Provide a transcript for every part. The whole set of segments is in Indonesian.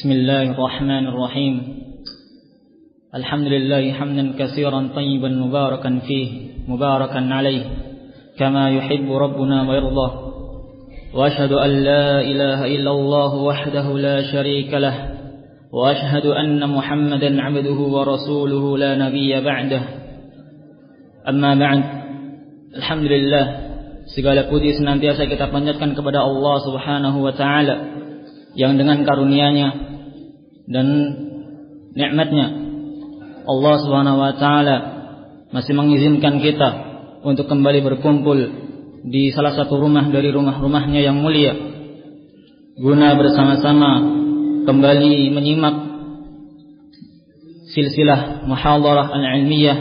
بسم الله الرحمن الرحيم الحمد لله حمدا كثيرا طيبا مباركا فيه مباركا عليه كما يحب ربنا ويرضى وأشهد أن لا إله إلا الله وحده لا شريك له وأشهد أن محمدا عبده ورسوله لا نبي بعده أما بعد الحمد لله segala puji senantiasa kita panjatkan kepada Allah Subhanahu wa taala yang dengan karunia-Nya dan nikmat-Nya Allah Subhanahu wa taala masih mengizinkan kita untuk kembali berkumpul di salah satu rumah dari rumah-rumahnya yang mulia guna bersama-sama kembali menyimak silsilah muhadharah al-ilmiyah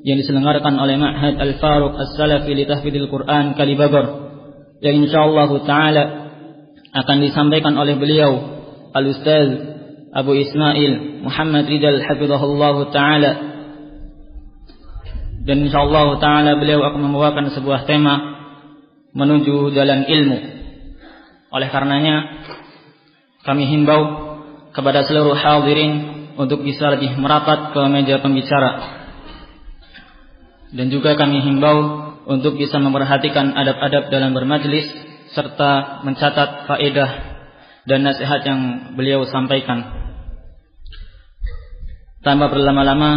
yang diselenggarakan oleh Ma'had Al-Faruq As-Salafi li Tahfidil Quran Kalibagar yang insyaallah taala akan disampaikan oleh beliau Al-Ustaz Abu Ismail Muhammad Ridal hafizahullah taala, dan insyaallah taala beliau akan membawakan sebuah tema menuju jalan ilmu. Oleh karenanya kami himbau kepada seluruh hadirin untuk bisa lebih merapat ke meja pembicara. Dan juga kami himbau untuk bisa memperhatikan adab-adab dalam bermajlis serta mencatat faedah dan nasihat yang beliau sampaikan. Tanpa berlama-lama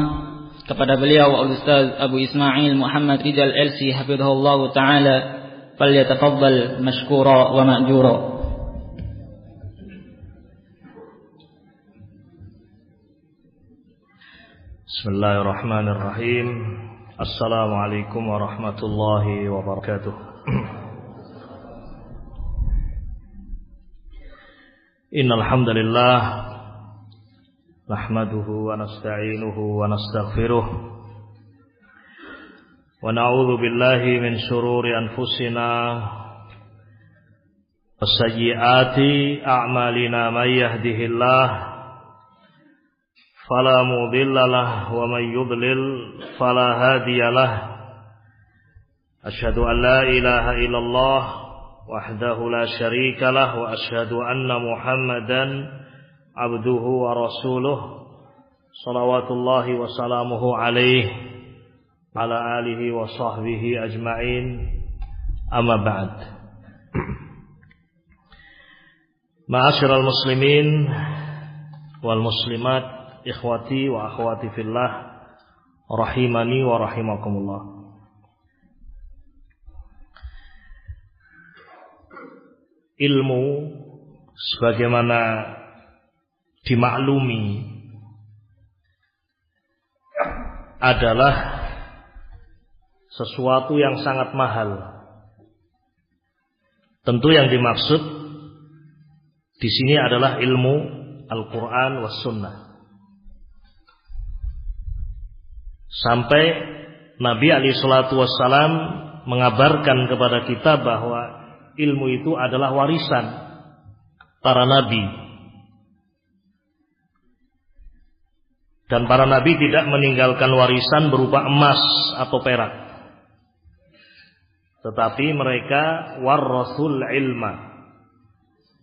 kepada beliau Al-Ustaz Abu Ismail Muhammad Ridal LC hafizahullah taala, falyatafaddal mashkura wa ma'jura. Bismillahirrahmanirrahim. Assalamualaikum warahmatullahi wabarakatuh. Innal hamdalillah nahmaduhu wa nasta'inuhu wa nastaghfiruh wa na'udzu billahi min shururi anfusina wa sayyiati a'malina may yahdihillahu فلا مضل له ومن يضلل فلا هادي له أشهد أن لا إله إلا الله وحده لا شريك له وأشهد أن محمدا عبده ورسوله صلوات الله وسلامه عليه على آله وصحبه أجمعين أما بعد معاشر المسلمين والمسلمات ikhwati wa akhwati fillah rahimani wa rahimakumullah. Ilmu sebagaimana dimaklumi adalah sesuatu yang sangat mahal. Tentu yang dimaksud di sini adalah ilmu Al-Qur'an was Sunnah. Sampai Nabi alaihi salatu wassalam mengabarkan kepada kita bahwa ilmu itu adalah warisan para nabi. Dan para nabi tidak meninggalkan warisan berupa emas atau perak. Tetapi mereka warasul ilma,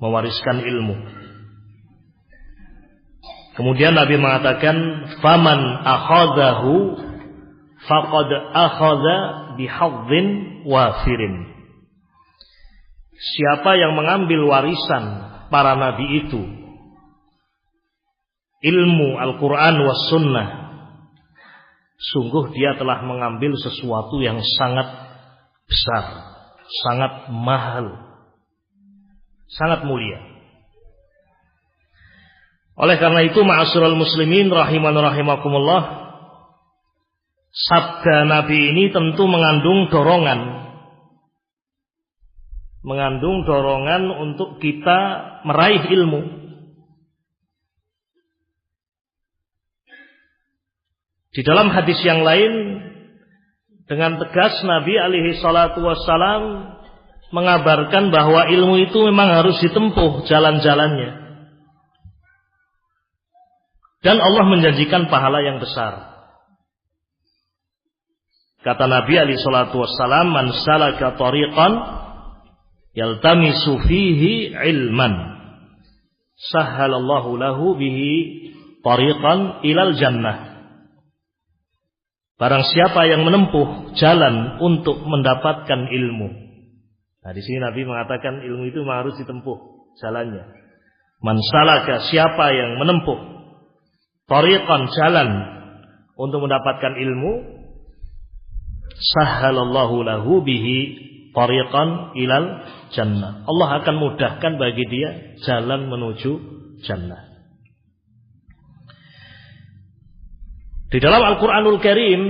mewariskan ilmu. Kemudian Nabi mengatakan faman akhadahu faqad akhadha bihadzin wafirin. Siapa yang mengambil warisan para nabi itu, ilmu Al-Qur'an was Sunnah, sungguh dia telah mengambil sesuatu yang sangat besar, sangat mahal, sangat mulia. Oleh karena itu ma'asyiral muslimin rahiman rahimakumullah, sabda Nabi ini tentu mengandung dorongan untuk kita meraih ilmu. Di dalam hadis yang lain dengan tegas Nabi alaihi salatu wassalam mengabarkan bahwa ilmu itu memang harus ditempuh jalan-jalannya. Dan Allah menjanjikan pahala yang besar. Kata Nabi alaihi salatu wassalam, man salaka tariqan yaltamisu fihi ilman sahhalallahu lahu bihi tariqan ilal jannah. Barang siapa yang menempuh jalan untuk mendapatkan ilmu. Nah, di sini Nabi mengatakan ilmu itu memang harus ditempuh jalannya. Man salaka, siapa yang menempuh tariqan, jalan untuk mendapatkan ilmu, sahhalallahu lahu bihi tariqan ilal jannah. Allah akan mudahkan bagi dia jalan menuju jannah. Di dalam Al-Quranul Karim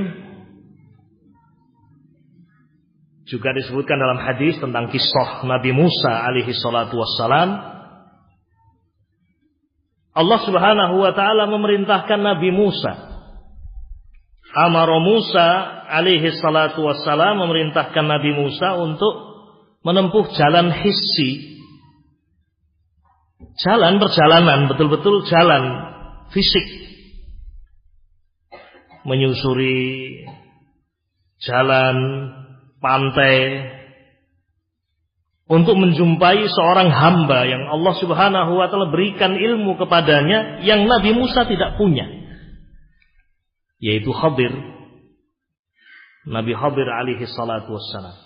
juga disebutkan dalam hadis tentang kisah Nabi Musa alaihi salatu wassalam. Allah subhanahu wa ta'ala memerintahkan Nabi Musa. Amara Musa alaihi salatu wassalam memerintahkan Nabi Musa untuk menempuh jalan hissi. Jalan perjalanan, betul-betul jalan fisik. Menyusuri jalan pantai untuk menjumpai seorang hamba yang Allah subhanahu wa ta'ala berikan ilmu kepadanya yang Nabi Musa tidak punya, yaitu Khadir, Nabi Khadir alaihi salatu wassalam.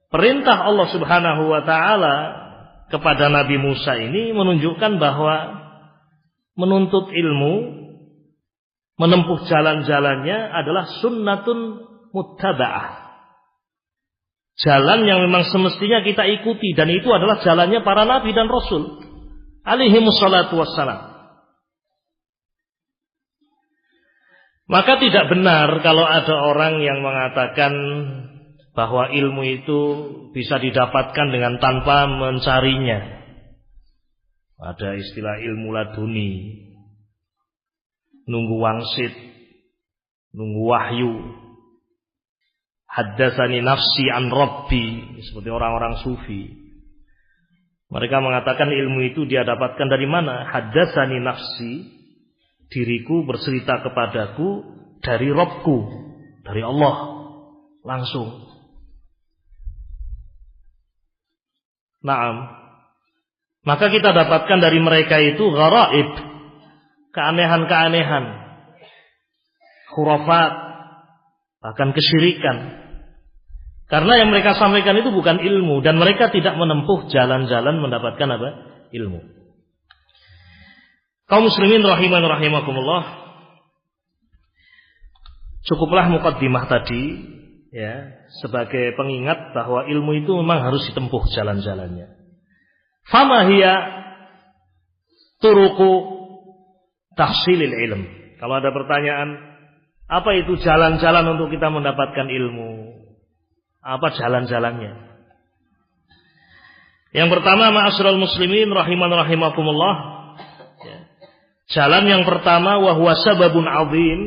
Perintah Allah subhanahu wa ta'ala kepada Nabi Musa ini menunjukkan bahwa menuntut ilmu, menempuh jalan-jalannya adalah sunnatun muttaba'ah. Jalan yang memang semestinya kita ikuti, dan itu adalah jalannya para nabi dan rasul alaihi wassalatu wassalam. Maka tidak benar kalau ada orang yang mengatakan bahwa ilmu itu bisa didapatkan dengan tanpa mencarinya. Ada istilah ilmu laduni, nunggu wangsit, nunggu wahyu. Haddatsani nafsi an rabbi, seperti orang-orang sufi. Mereka mengatakan ilmu itu dia dapatkan dari mana? Haddatsani nafsi, diriku bercerita kepadaku dari Rabbku, dari Allah langsung. Naam. Maka kita dapatkan dari mereka itu gharaib, keanehan-keanehan, khurafat, bahkan kesyirikan. Karena yang mereka sampaikan itu bukan ilmu, dan mereka tidak menempuh jalan-jalan mendapatkan apa? Ilmu. Kaum muslimin rahiman rahimakumullah, cukuplah muqaddimah tadi ya sebagai pengingat bahwa ilmu itu memang harus ditempuh jalan-jalannya. Fama hiya turuqu tahsilil ilm. Kalau ada pertanyaan, apa itu jalan-jalan untuk kita mendapatkan ilmu? Apa jalan-jalannya? Yang pertama, ma'asyiral muslimin rahiman rahimakumullah, jalan yang pertama wa huwa sababun azim,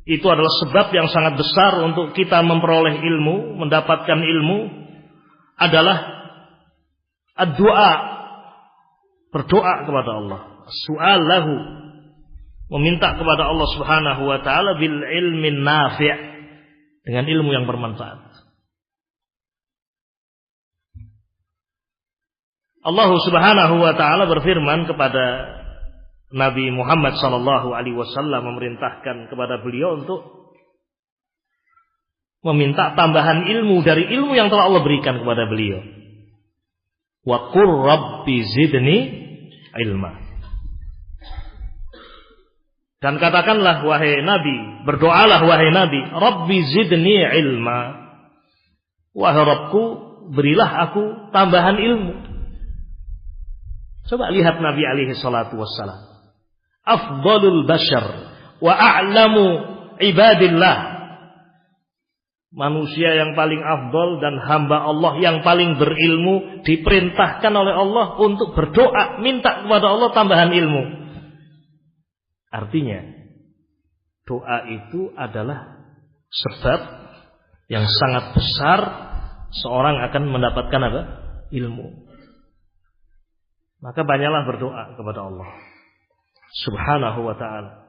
itu adalah sebab yang sangat besar untuk kita memperoleh ilmu, mendapatkan ilmu, adalah ad-du'a, berdoa kepada Allah, su'al lahu, meminta kepada Allah subhanahu wa ta'ala bil ilmin nafi', dengan ilmu yang bermanfaat. Allah subhanahu wa ta'ala berfirman kepada Nabi Muhammad sallallahu alaihi wasallam, memerintahkan kepada beliau untuk meminta tambahan ilmu dari ilmu yang telah Allah berikan kepada beliau. Wa qur rabbi zidni ilma. Dan katakanlah wahai Nabi, berdoalah wahai Nabi, Rabbi zidni ilma. Wahai Rabbku, berilah aku tambahan ilmu. Coba lihat Nabi alaihi salatu wassalam, afdalul bashar wa a'lamu ibadillah, manusia yang paling afdal dan hamba Allah yang paling berilmu, diperintahkan oleh Allah untuk berdoa, minta kepada Allah tambahan ilmu. Artinya doa itu adalah sebab yang sangat besar seorang akan mendapatkan apa? Ilmu. Maka banyaklah berdoa kepada Allah subhanahu wa ta'ala.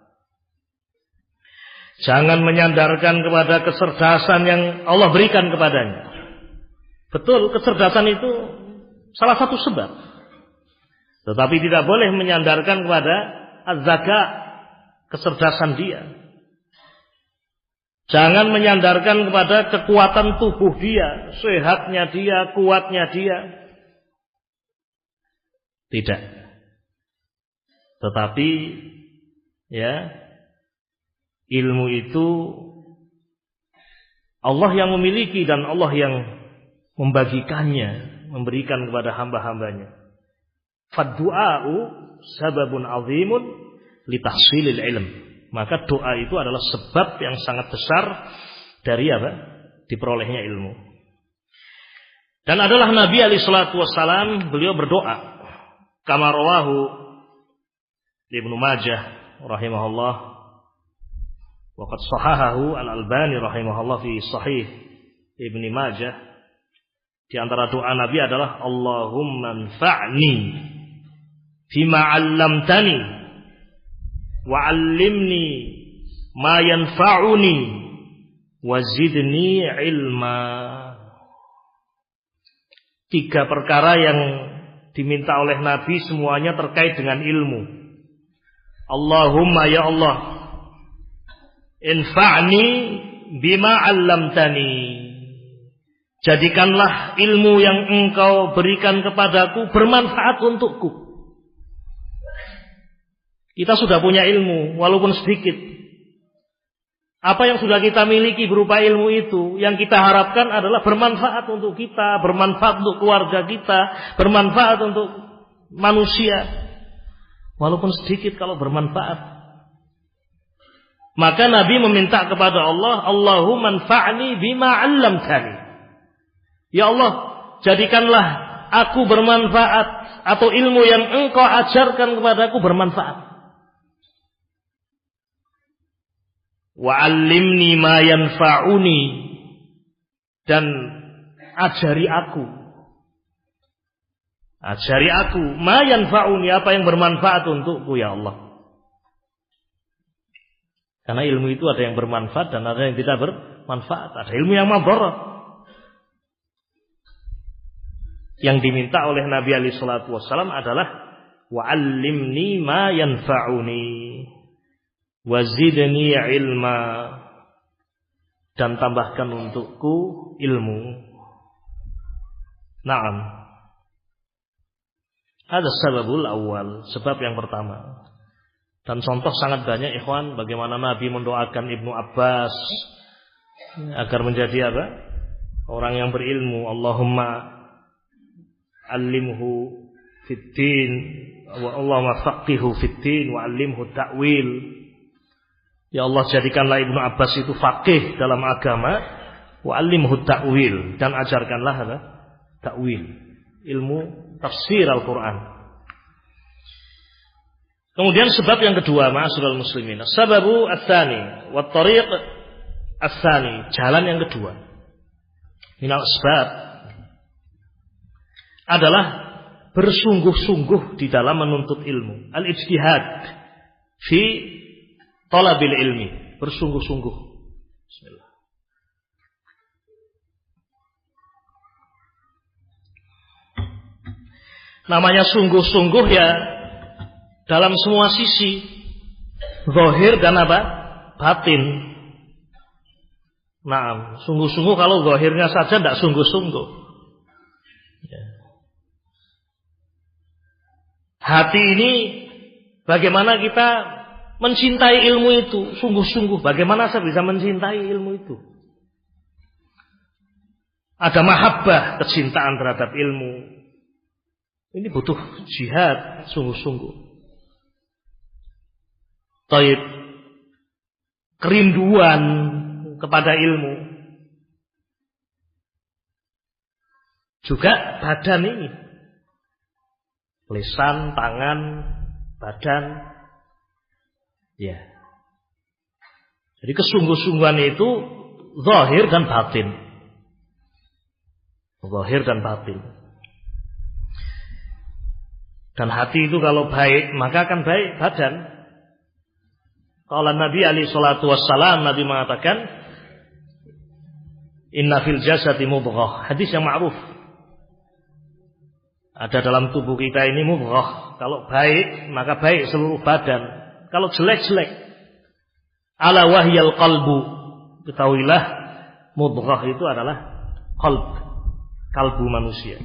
Jangan menyandarkan kepada kecerdasan yang Allah berikan kepadanya. Betul, kecerdasan itu salah satu sebab. Tetapi tidak boleh menyandarkan kepada az-zaka, kecerdasan dia. Jangan menyandarkan kepada kekuatan tubuh dia, sehatnya dia, kuatnya dia. Tidak. Tetapi ya, ilmu itu Allah yang memiliki dan Allah yang membagikannya, memberikan kepada hamba-hambanya. Fad-du'a'u sababun 'azimun li tahsilil ilm. Maka doa itu adalah sebab yang sangat besar dari apa? Diperolehnya ilmu. Dan adalah Nabi alaihi salatu wassalam, beliau berdoa kama rawahu Ibnu Majah rahimahullah wa qad sahahahu Al-Albani rahimahullah fi Sahih Ibnu Majah. Di antara doa Nabi adalah Allahumma anfa'ni bima 'allamtani wa 'allimni ma yanfa'uni wa zidni ilma. 3 perkara yang diminta oleh Nabi semuanya terkait dengan ilmu. Allahumma ya Allah, infa'ni bima 'allamtani. Jadikanlah ilmu yang engkau berikan kepadaku bermanfaat untukku. Kita sudah punya ilmu, walaupun sedikit. Apa yang sudah kita miliki berupa ilmu itu, yang kita harapkan adalah bermanfaat untuk kita, bermanfaat untuk keluarga kita, bermanfaat untuk manusia. Walaupun sedikit kalau bermanfaat. Maka Nabi meminta kepada Allah, Allahumma anfa'ni bima 'allamtani. Ya Allah, jadikanlah aku bermanfaat, atau ilmu yang engkau ajarkan kepadaku bermanfaat. Wa 'allimni ma yanfa'uni, dan ajari aku ma yanfa'uni, apa yang bermanfaat untukku ya Allah. Karena ilmu itu ada yang bermanfaat dan ada yang tidak bermanfaat. Ada ilmu yang madharat. Yang diminta oleh Nabi alaihi salatu wassalam adalah wa 'allimni ma yanfa'uni wa zidni ilma, dan tambahkan untukku ilmu. Naam. Ada sebabul awal, sebab yang pertama. Dan contoh sangat banyak ikhwan bagaimana Nabi mendoakan Ibnu Abbas agar menjadi apa? Orang yang berilmu. Allahumma allimhu fiddin wa Allahumma faqihu fiddin wa allimhu ta'wil. Ya Allah, jadikanlah Ibnu Abbas itu faqih dalam agama, wa allimhu ta'wil, dan ajarkanlah apa? Ta'wil, ilmu tafsir Al-Qur'an. Kemudian sebab yang kedua, ma'asyiral muslimin, sababu ats-tsani wa tariq ats-tsani, jalan yang kedua minal asbab adalah bersungguh-sungguh di dalam menuntut ilmu, al-ijtihad fi talabil ilmi, bersungguh-sungguh. Bismillah. Namanya sungguh-sungguh ya dalam semua sisi, zahir dan apa? Batin. Nah, sungguh-sungguh kalau zahirnya saja tidak sungguh-sungguh. Ya. Hati ini bagaimana kita mencintai ilmu itu sungguh-sungguh. Bagaimana saya bisa mencintai ilmu itu? Ada mahabbah, kecintaan terhadap ilmu. Ini butuh jihad sungguh-sungguh. Taib, kerinduan kepada ilmu. Juga badan ini. Lisan, tangan, badan. Ya. Jadi kesungguh-sungguhan itu zahir dan batin. Zahir dan batin. Dan hati itu kalau baik, maka akan baik badan. Kalau Nabi alaihi salatu wassalam, Nabi mengatakan, Inna fil jasadi mudghah. Hadis yang ma'ruf. Ada dalam tubuh kita ini mudghah. Kalau baik, maka baik seluruh badan. Kalau jelek, jelek. Ala wahyal qalbu. Ketahuilah, mudghah itu adalah qalb. Kalbu manusia.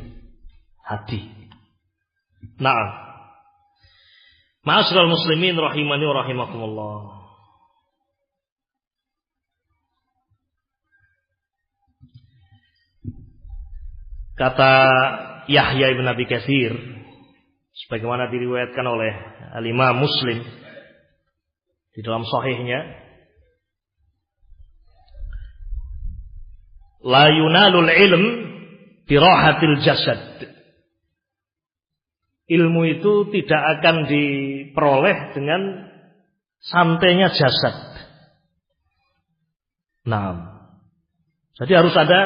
Hati. Na'am. Ma'asyiral muslimin rahimani wa rahimakumullah. Kata Yahya ibn Abi Katsir, sebagaimana diriwayatkan oleh Al-Imam Muslim di dalam sahihnya, la yunalul ilm birahatil jasad. Ilmu itu tidak akan diperoleh dengan santainya jasad. Nah, jadi harus ada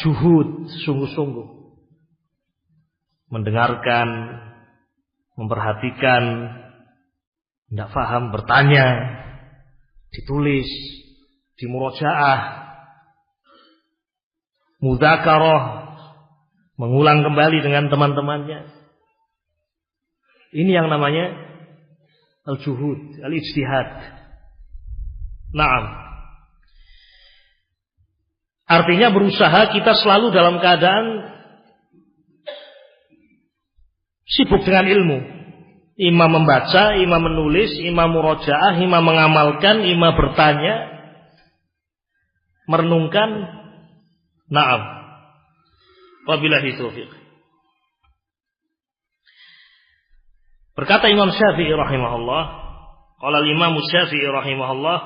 juhud, sungguh-sungguh. Mendengarkan, memperhatikan, tidak paham, bertanya, ditulis, dimurojaah, mudzakarah, mengulang kembali dengan teman-temannya. Ini yang namanya al-juhud, al-ijtihad. Naam. Artinya berusaha kita selalu dalam keadaan sibuk dengan ilmu. Imam membaca, imam menulis, imam murojaah, imam mengamalkan, imam bertanya, merenungkan. Naam. Wabillahi taufiq. Berkata Imam Syafi'i rahimahullah, qala al-Imam Syafi'i rahimahullah,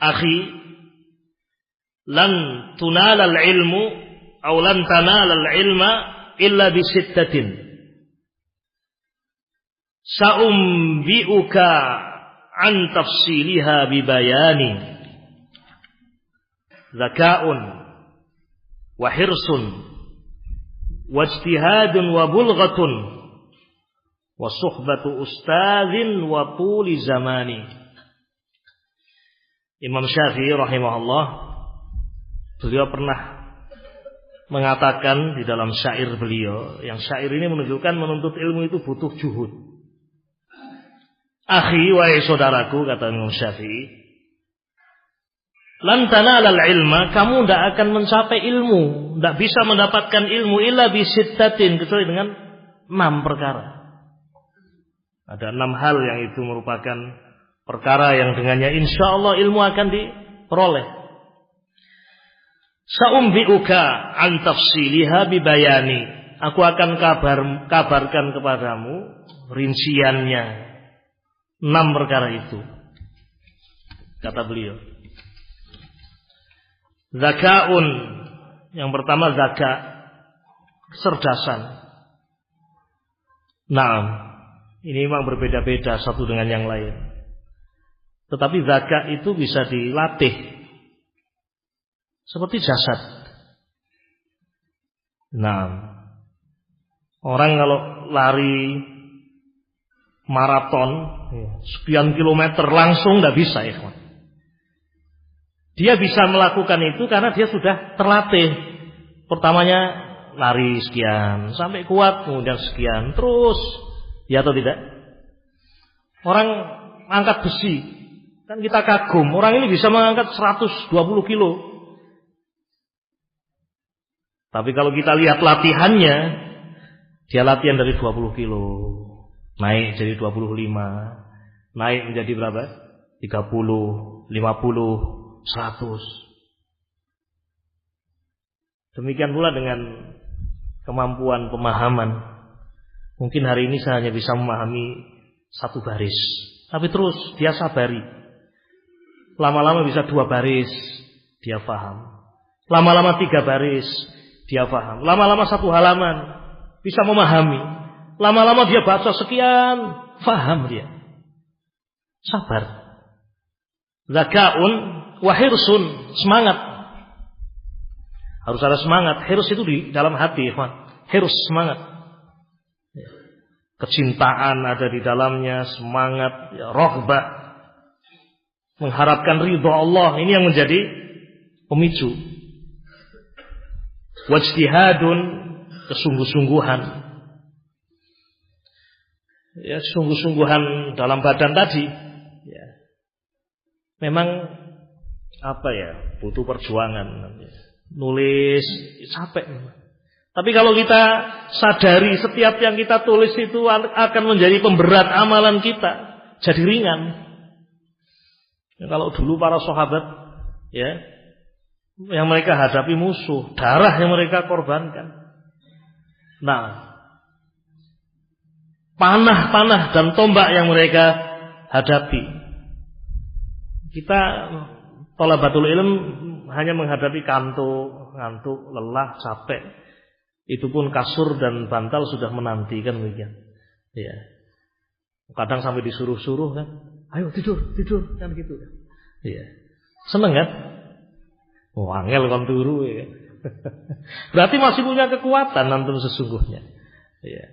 akhi, lan tunala al-ilmu atau lan tanala al-ilma illa bi sittatin. Sa'umbi'uka an tafsiliha bi bayani. Zaka'un wa hirsun wajtihadun wa bulghatun wa suhbatu ustadzin wa tuli zamani. Imam Syafi'i rahimahullah, beliau pernah mengatakan di dalam syair beliau, yang syair ini menunjukkan menuntut ilmu itu butuh juhud. Akhi, wahai saudaraku, kata Imam Syafi'i, lan tanalal ilma, kamu tidak akan mencapai ilmu, tidak bisa mendapatkan ilmu illa bisittatin, kecuali dengan 6 perkara. Ada 6 hal yang itu merupakan perkara yang dengannya insya Allah ilmu akan diperoleh. Sa'umbi'uka an tafsiliha bibayani, aku akan kabarkan kepadamu rinciannya 6 perkara itu. Kata beliau, zaka'un, yang pertama zaka, kecerdasan. Nah, ini memang berbeda-beda satu dengan yang lain. Tetapi zaka itu bisa dilatih seperti jasad. Nah, orang kalau lari maraton sekian kilometer langsung tidak bisa, ya kawan. Dia bisa melakukan itu karena dia sudah terlatih. Pertamanya lari sekian, sampai kuat, kemudian sekian, terus. Ya atau tidak? Orang angkat besi, kan kita kagum, orang ini bisa mengangkat 120 kilo. Tapi kalau kita lihat latihannya, dia latihan dari 20 kilo, naik jadi 25, naik menjadi berapa? 30, 50, 100. Demikian pula dengan kemampuan pemahaman. Mungkin hari ini saya hanya bisa memahami 1 baris, tapi terus dia sabari. Lama-lama bisa 2 baris, dia paham. Lama-lama 3 baris, dia paham. Lama-lama 1 halaman, bisa memahami. Lama-lama dia baca sekian, paham dia. Sabar. Zaka'un wa hirsun, semangat. Harus ada semangat. Hirs itu di dalam hati, hirs, semangat. Kecintaan ada di dalamnya, semangat, raghbah, mengharapkan ridha Allah. Ini yang menjadi pemicu. Wajtihadun, kesungguh-sungguhan. Ya, sungguh-sungguhan dalam badan tadi. Ya. Memang apa ya, butuh perjuangan. Nulis capek. Tapi kalau kita sadari setiap yang kita tulis itu akan menjadi pemberat amalan kita, jadi ringan. Ya, kalau dulu para sahabat, ya, yang mereka hadapi musuh, darah yang mereka korbankan. Nah, panah-panah dan tombak yang mereka hadapi. Kita thalabatul ilm hanya menghadapi ngantuk, lelah, capek. Itu pun kasur dan bantal sudah menanti kan begitu. Ya. Kadang sampai disuruh-suruh kan, ayo tidur kan gitu. Iya. Seneng kan? Oh, angel kon turu ya. Berarti masih punya kekuatan antum sesungguhnya. Iya.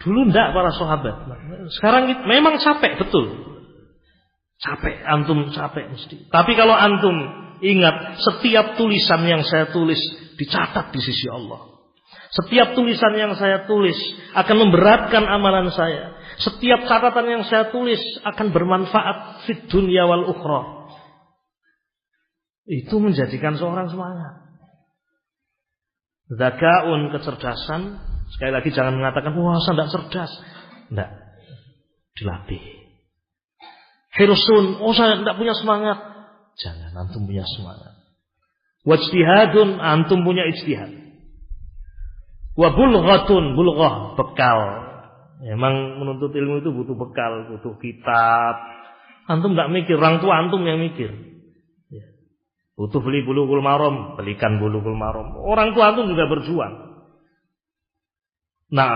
Dulu ndak para sahabat. Sekarang memang capek betul. Capek, antum capek mesti. Tapi kalau antum ingat setiap tulisan yang saya tulis dicatat di sisi Allah. Setiap tulisan yang saya tulis akan memberatkan amalan saya. Setiap catatan yang saya tulis akan bermanfaat fid dunya wal ukhra. Itu menjadikan seorang semangat. Zakaun, kecerdasan. Sekali lagi jangan mengatakan, wah saya tidak cerdas. Tidak, dilatih. Hirsun, oh saya tidak punya semangat. Jangan, antum punya semangat. Wajtihadun, antum punya ijtihad. Wa bulghatun, bulghah, bekal. Memang menuntut ilmu itu butuh bekal, butuh kitab. Antum tidak mikir, orang tua antum yang mikir. Butuh beli Bulughul Maram, belikan Bulughul Maram. Orang tua antum juga berjuang. Nah,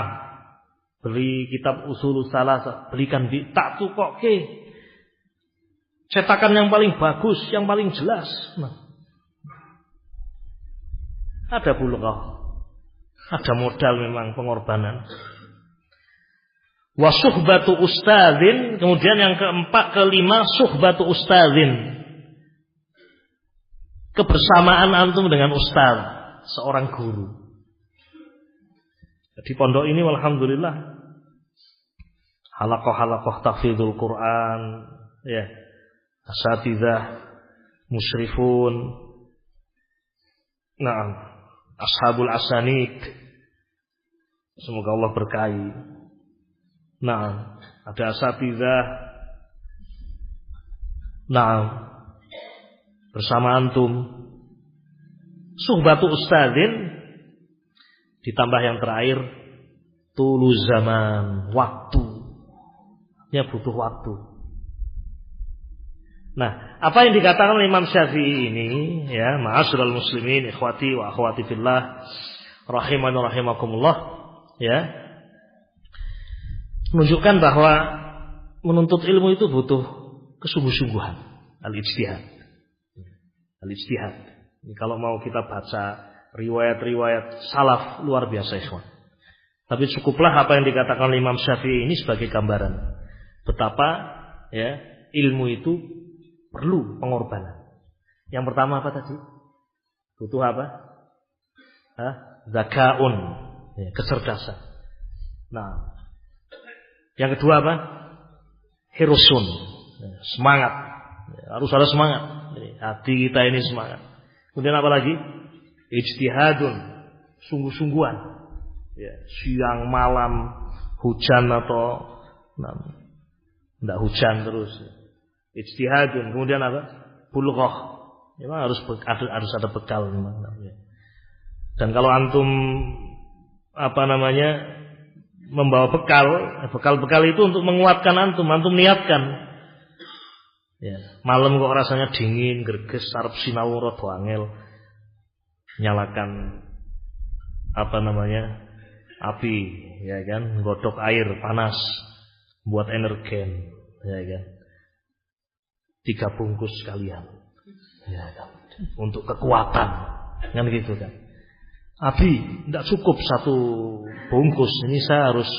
beli kitab Ushulus Salasah, belikan di tak tukoke. Cetakan yang paling bagus, yang paling jelas. Nah, ada bulughah. Ada modal memang pengorbanan. Wa suhbatu ustadzin, kemudian yang kelima suhbatu ustadzin. Kebersamaan antum dengan ustaz, seorang guru. Di pondok ini alhamdulillah halaqah-halaqah tahfidzul Quran, ya, asatidzah, musyrifun, na'am, ashabul asanid. Semoga Allah berkahi. Na'am, ada asatidzah. Na'am. Bersama antum suhbatu ustadzin, ditambah yang terakhir tulu zaman, waktu. Ya, butuh waktu. Nah, apa yang dikatakan oleh Imam Syafi'i ini, ya, ma'asyiral muslimin, ikhwati wa akhwati fillah, rahimani rahimakumullah, ya, menunjukkan bahwa menuntut ilmu itu butuh kesungguh-sungguhan, al-ijtihad. Al-ijtihad. Ini kalau mau kita baca riwayat-riwayat salaf luar biasa, ikhwan. Tapi cukuplah apa yang dikatakan oleh Imam Syafi'i ini sebagai gambaran betapa, ya, ilmu itu perlu pengorbanan. Yang pertama apa tadi? Butuh apa? Zakaun, ya, kecerdasan. Nah, yang kedua apa? Hirsun, ya, semangat. Ya, harus ada semangat. Hati kita ini semangat. Kemudian apa lagi? Ijtihadun, sungguh-sungguhan. Ya, siang malam, hujan atau tidak hujan terus. Ijtihadun. Kemudian apa? Bulughah. Memang harus ada bekal memang. Dan kalau antum membawa bekal itu untuk menguatkan antum niatkan. Ya, malam kok rasanya dingin, greges, arep sinau rada angel. Nyalakan api, ya kan, godok air panas buat energen, ya kan. 3 bungkus sekalian. Ya kan. Untuk kekuatan, kan gitu kan. Api tidak cukup 1 bungkus, ini saya harus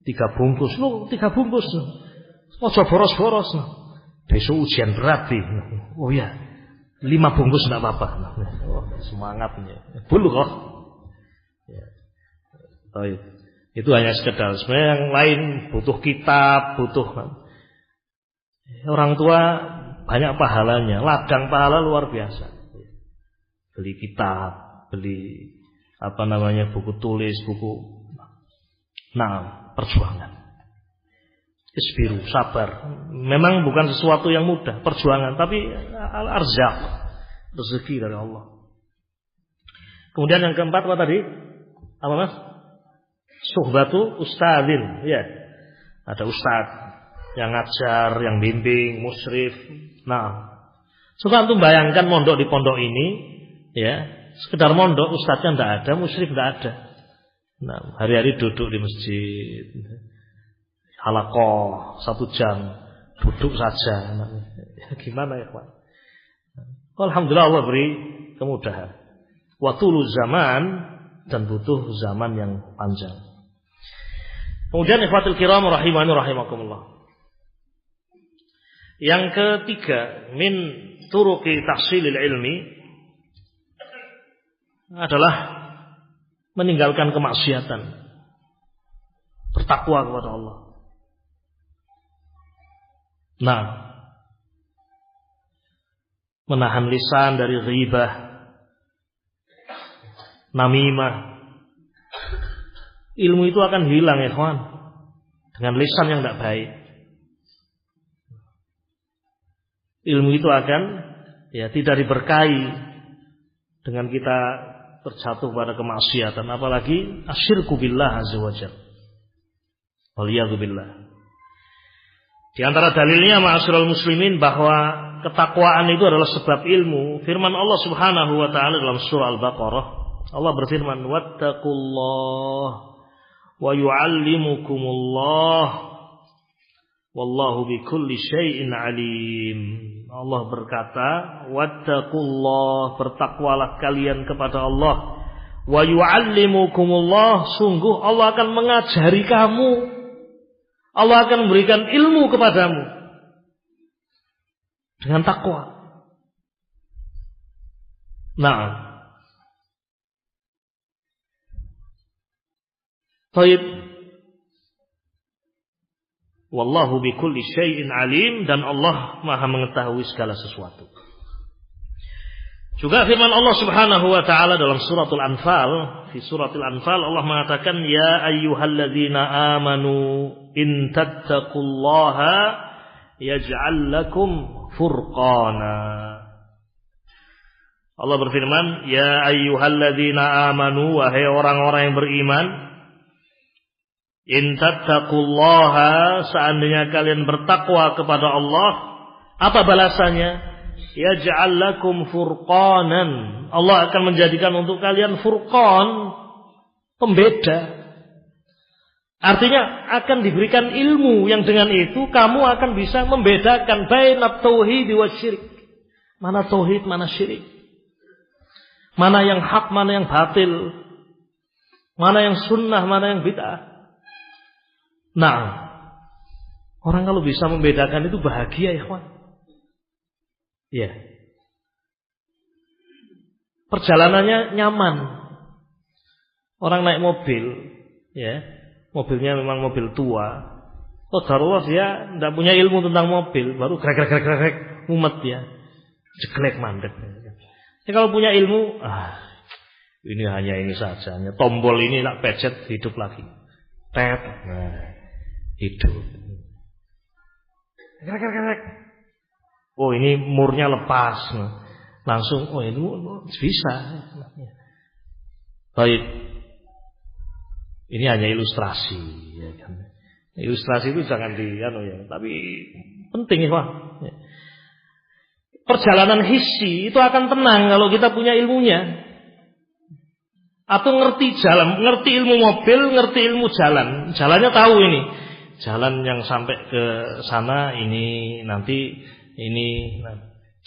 3 bungkus. Loh, 3 bungkus. Ojo boros-boros. Besok ujian berat nih. Oh ya, 5 bungkus enggak apa-apa. Oh, semangatnya. Bulughah. Ya. Baik. Itu hanya sekedar. Sebenarnya yang lain butuh kitab, butuh orang tua banyak pahalanya, ladang pahala luar biasa. Beli kitab, beli buku tulis, buku. Nah, perjuangan. Isbiru, sabar. Memang bukan sesuatu yang mudah, perjuangan, tapi al-arzaq, rezeki dari Allah. Kemudian yang keempat apa tadi? Apa Mas? Suhbatu ustadzin, ya. Ada ustadz yang ngajar, yang bimbing, musyrif. Nah, suka antum bayangkan mondok di pondok ini, ya, sekedar mondok, ustadznya enggak ada, musyrif enggak ada. Nah, hari-hari duduk di masjid, halaqah 1 jam, duduk saja. Nah, gimana ya Pak? Alhamdulillah Allah beri kemudahan. Watulu zaman, dan butuh zaman yang panjang. Kemudian ikhwatul kiram rahimani rahimakumullah. Yang ketiga, min turuqi tahsilil ilmi adalah meninggalkan kemaksiatan, bertakwa kepada Allah. Nah, menahan lisan dari ghibah, namimah. Ilmu itu akan hilang ya kawan, dengan lisan yang tidak baik. Ilmu itu akan tidak diberkahi dengan kita terjatuh pada kemaksiatan, apalagi asyirku billah azza wajalla. Waliyadu billah. Di antara dalilnya ma'asyiral muslimin bahwa ketakwaan itu adalah sebab ilmu. Firman Allah Subhanahu wa taala dalam surah Al-Baqarah, Allah berfirman, "Wattaqullah wa yu'allimukumullah wallahu bikulli syai'in alim." Allah berkata, "Wattaqullah, bertakwalah kalian kepada Allah. Wa yu'allimukumullah, sungguh Allah akan mengajari kamu. Allah akan memberikan ilmu kepadamu dengan takwa." Nah, baik. Wallahu bikulli syai'in alim, dan Allah Maha mengetahui segala sesuatu. Juga firman Allah Subhanahu wa taala dalam suratul Anfal, di suratul Anfal Allah mengatakan, "Ya ayyuhalladzina amanu in tattaqullaha yaj'al lakum furqana." Allah berfirman, "Ya ayyuhalladzina amanu, wahai orang-orang yang beriman, in tattaqullaha, seandainya kalian bertakwa kepada Allah, apa balasannya? Yaj'al lakum furqanan." Allah akan menjadikan untuk kalian furqan, pembeda. Artinya akan diberikan ilmu yang dengan itu kamu akan bisa membedakan bainat tauhid wa syirik. Mana tauhid, mana syirik. Mana yang hak, mana yang batil. Mana yang sunnah, mana yang bid'ah. Nah, orang kalau bisa membedakan itu bahagia ya kawan. Ya. Perjalanannya nyaman. Orang naik mobil, ya, mobilnya memang mobil tua. Qadarullah dia tidak punya ilmu tentang mobil, baru grek mumet ya, jeglek mandek. Ya, kalau punya ilmu, ini hanya ini saja, hanya tombol ini nak pencet hidup lagi, tet, hidup. Grek. Oh ini murnya lepas, langsung. Oh ini bisa. Baik. Ini hanya ilustrasi, ya kan. Ilustrasi itu jangan tapi penting ya Pak. Perjalanan hissi itu akan tenang kalau kita punya ilmunya. Atau ngerti jalan, ngerti ilmu mobil, ngerti ilmu jalan. Jalannya tahu ini. Jalan yang sampai ke sana ini, nanti ini.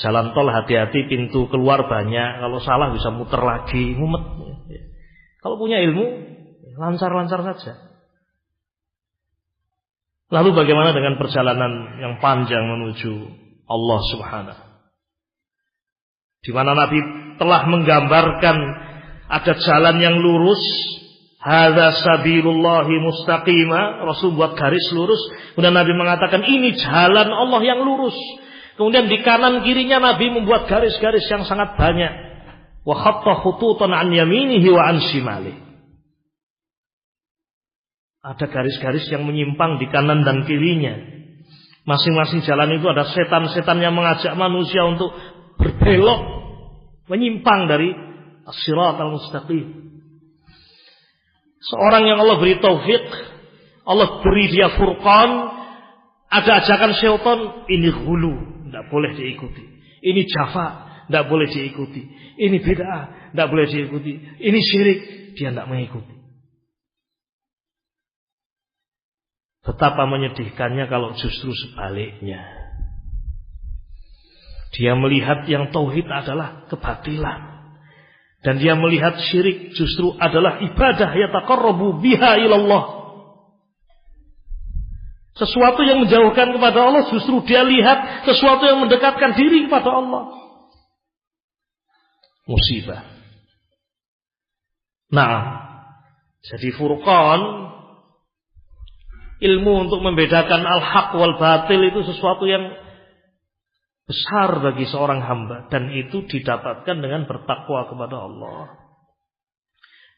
Jalan tol hati-hati, pintu keluar banyak. Kalau salah bisa muter lagi, mumet. Kalau punya ilmu, lancar-lancar saja. Lalu bagaimana dengan perjalanan yang panjang menuju Allah Subhanahu? di mana Nabi telah menggambarkan ada jalan yang lurus, hadza sabilullahi mustaqima, Rasul buat garis lurus, kemudian Nabi mengatakan ini jalan Allah yang lurus. Kemudian di kanan kirinya Nabi membuat garis-garis yang sangat banyak. Wa khatta khututan an yaminihi wa an shimalihi. Ada garis-garis yang menyimpang di kanan dan kirinya. Masing-masing jalan itu ada setan-setan yang mengajak manusia untuk berbelok, menyimpang dari as-siratal mustaqim. Seorang yang Allah beri taufik, Allah beri dia furqan, ada ajakan syaitan, ini ghulu, tidak boleh diikuti. Ini jafa, tidak boleh diikuti. Ini bid'ah, tidak boleh diikuti. Ini syirik, dia tidak mengikuti. Betapa menyedihkannya kalau justru sebaliknya. Dia melihat yang tauhid adalah kebatilan. Dan dia melihat syirik justru adalah ibadah yataqarrabu biha ilallah. Sesuatu yang menjauhkan kepada Allah justru dia lihat sesuatu yang mendekatkan diri kepada Allah. Musibah. Nah, jadi furqan, ilmu untuk membedakan al-haq wal batil itu sesuatu yang besar bagi seorang hamba, dan itu didapatkan dengan bertakwa kepada Allah.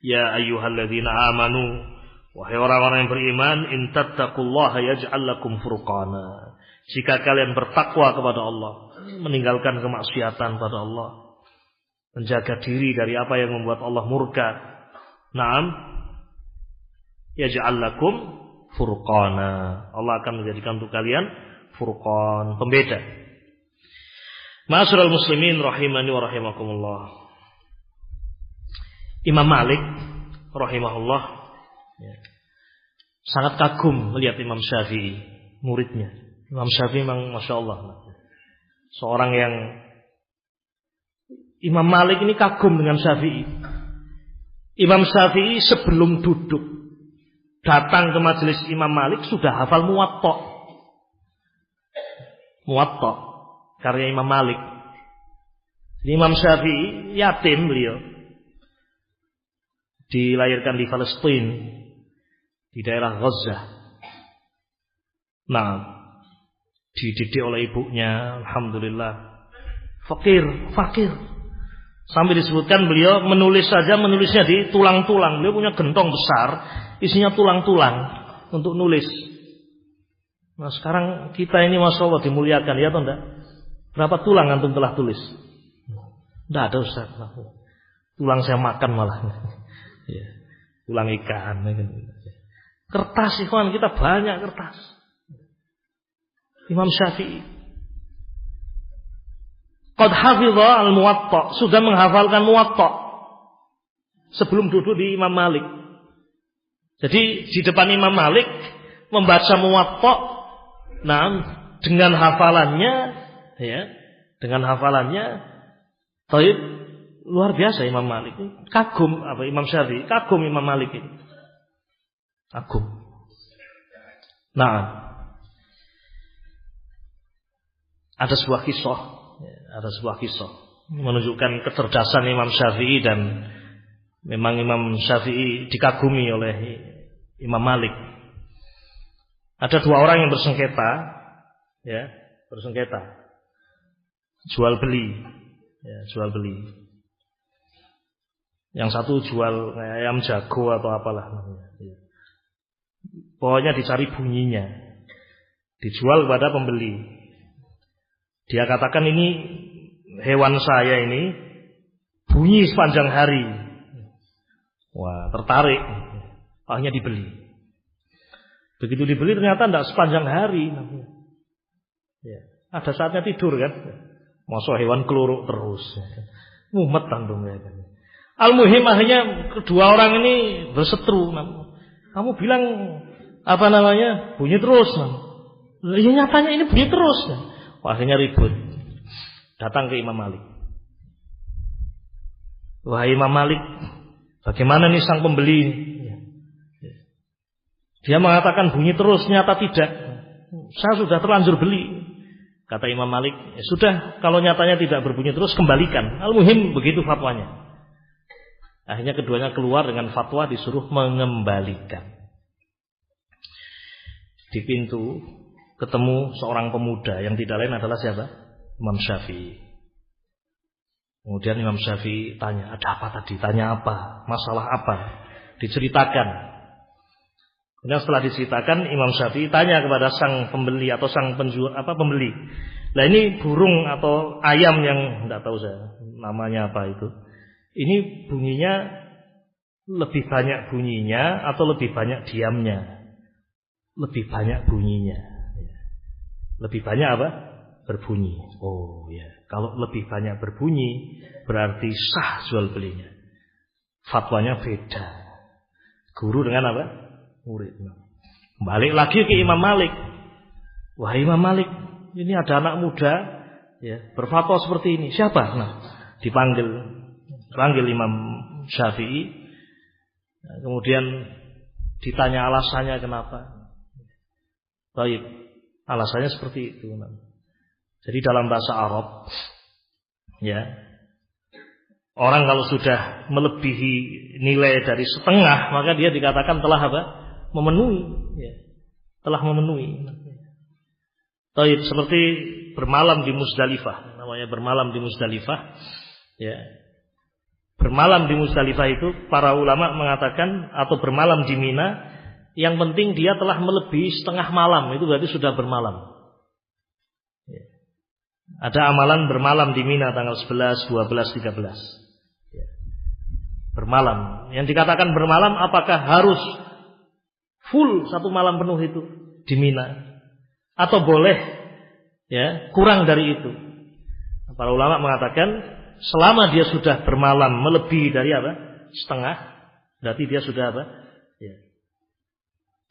Ya ayyuhalladzina amanu, wahai orang-orang yang beriman, in tattaqullaha yaj'al lakum furqana. Jika kalian bertakwa kepada Allah, meninggalkan kemaksiatan pada Allah, menjaga diri dari apa yang membuat Allah murka, na'am, yaj'al lakum furqana. Allah akan menjadikan untuk kalian furqan, pembeda. Ma'asyiral muslimin rahimani wa rahimakumullah. Imam Malik rahimahullah sangat kagum melihat Imam Syafi'i, muridnya. Imam Syafi'i memang Masya Allah, seorang yang Imam Malik ini kagum dengan Syafi'i. Imam Syafi'i sebelum duduk datang ke majelis Imam Malik sudah hafal Muwatta. Muwatta karya Imam Malik. Imam Syafi'i yatim, beliau dilahirkan di Palestina, di daerah Gaza. Nah, dididik oleh ibunya, alhamdulillah. Fakir. Sampai disebutkan beliau menulis saja, menulisnya di tulang-tulang. Beliau punya gentong besar, isinya tulang-tulang untuk nulis. Nah, sekarang kita ini Masya Allah dimuliakan, ya atau enggak? Berapa tulang antum telah tulis? Tidak ada Ustaz. Tulang saya makan malah. Ya. Tulang ikan. Kertas ikhwan kita banyak kertas. Imam Syafi'i qad hafidha al-Muwatta, sudah menghafalkan Muwatta sebelum duduk di Imam Malik. Jadi di depan Imam Malik membaca Muwatta, nah dengan hafalannya, ya, dengan hafalannya, taib, luar biasa Imam Malik. Kagum apa Imam Syafi'i, kagum Imam Malik ini. Kagum. Nah, ada sebuah kisah menunjukkan kecerdasan Imam Syafi'i, dan memang Imam Syafi'i dikagumi oleh Imam Malik. Ada dua orang yang bersengketa, ya, jual beli. Yang satu jual ayam jago atau apalah namanya. Pokoknya dicari bunyinya, dijual kepada pembeli. Dia katakan ini hewan saya ini bunyi sepanjang hari. Wah, tertarik, akhirnya dibeli. Begitu dibeli ternyata tidak sepanjang hari. Ya, ada saatnya tidur kan. Masa hewan keluruk terus. Mumet tandungnya kan. Al-muhim akhirnya kedua orang ini berseteru. Kamu bilang apa namanya? Bunyi terus. Ya nyatanya ini bunyi terus. Akhirnya ribut. Datang ke Imam Malik. Wahai Imam Malik, bagaimana nih sang pembeli ini? Dia mengatakan bunyi terus, nyata tidak. Saya sudah terlanjur beli. Kata Imam Malik, ya sudah, kalau nyatanya tidak berbunyi terus kembalikan. Al-muhim begitu fatwanya. Akhirnya keduanya keluar dengan fatwa disuruh mengembalikan. Di pintu ketemu seorang pemuda yang tidak lain adalah siapa? Imam Syafi'i. Kemudian Imam Syafi'i tanya, ada apa tadi? Tanya apa? Masalah apa? Diceritakan. Kemudian setelah diceritakan, Imam Syafi'i tanya kepada sang pembeli atau sang penjual pembeli. Nah ini burung atau ayam yang tidak tahu saya namanya apa itu. Ini bunyinya lebih banyak bunyinya atau lebih banyak diamnya? Lebih banyak bunyinya. Lebih banyak apa? Berbunyi. Oh ya, kalau lebih banyak berbunyi berarti sah jual belinya. Fatwanya beda. Guru dengan apa? Murid. Balik lagi ke Imam Malik. Wahai Imam Malik, ini ada anak muda ya, berfatwa seperti ini. Siapa? Nah, dipanggil Imam Syafi'i. Nah, kemudian ditanya alasannya kenapa. Baik, alasannya seperti itu. Jadi dalam bahasa Arab, ya, orang kalau sudah melebihi nilai dari setengah, maka dia dikatakan telah apa? Memenuhi, ya. Telah memenuhi. Baik, seperti bermalam di Muzdalifah, namanya bermalam di Muzdalifah, ya. Bermalam di Muzdalifah itu para ulama mengatakan atau bermalam di Mina, yang penting dia telah melebihi setengah malam, itu berarti sudah bermalam. Ya. Ada amalan bermalam di Mina tanggal 11, 12, 13. Ya. Bermalam. Yang dikatakan bermalam apakah harus full satu malam penuh itu di Mina? Atau boleh ya kurang dari itu? Para ulama mengatakan selama dia sudah bermalam melebihi dari apa? Setengah, berarti dia sudah apa? Ya.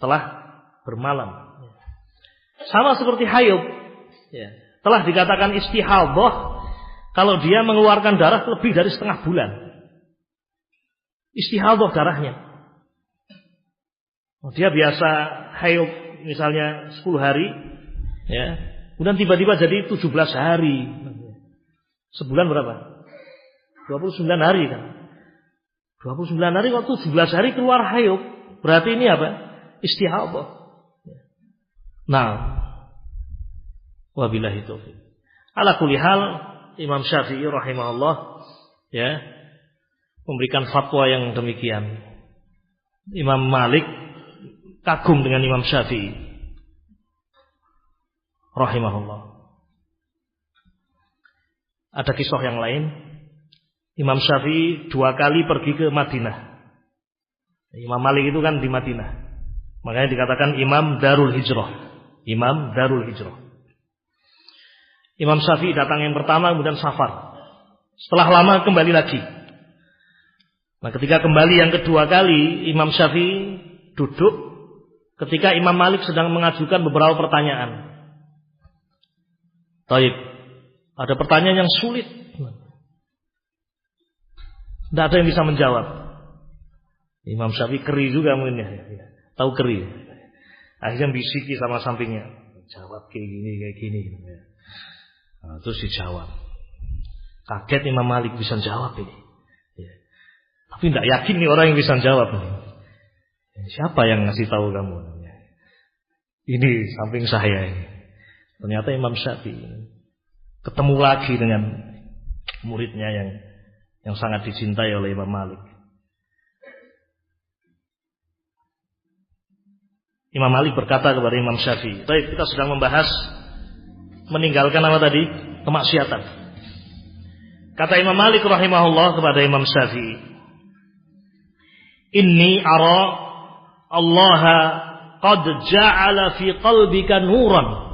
Telah bermalam. Sama seperti haid. Ya. Telah dikatakan istihadhah kalau dia mengeluarkan darah lebih dari setengah bulan. Istihadhah darahnya. Dia biasa haid misalnya 10 hari, ya. Kemudian tiba-tiba jadi 17 hari. Sebulan berapa? 29 hari kan. 29 hari waktu 17 hari keluar haid. Berarti ini apa? Istihadhah. Nah, wabillahi taufiq. Ala kulli hal Imam Syafi'i rahimahullah ya memberikan fatwa yang demikian. Imam Malik kagum dengan Imam Syafi'i rahimahullah. Ada kisah yang lain. Imam Syafi'i 2 kali pergi ke Madinah. Imam Malik itu kan di Madinah. Makanya dikatakan Imam Darul Hijrah. Imam Darul Hijrah. Imam Syafi'i datang yang pertama kemudian safar. Setelah lama kembali lagi. Nah ketika kembali yang kedua kali Imam Syafi'i duduk ketika Imam Malik sedang mengajukan beberapa pertanyaan. Taib. Ada pertanyaan yang sulit. Tidak ada yang bisa menjawab. Imam Syafi'i keri juga mungkin ya. Tahu keri. Akhirnya bisiki sama sampingnya. Jawab kayak gini. Nah, terus dijawab. Kaget Imam Malik bisa jawab ini. Ya. Tapi tidak yakin nih orang yang bisa jawab. Siapa yang ngasih tahu kamu? Ini samping saya ini. Ternyata Imam Syafi'i ketemu lagi dengan muridnya yang sangat dicintai oleh Imam Malik. Imam Malik berkata kepada Imam Syafi'i, baik, kita sedang membahas meninggalkan apa tadi? Kemaksiatan. Kata Imam Malik rahimahullah kepada Imam Syafi'i, inni ara Allah qad ja'ala fi qalbika nuran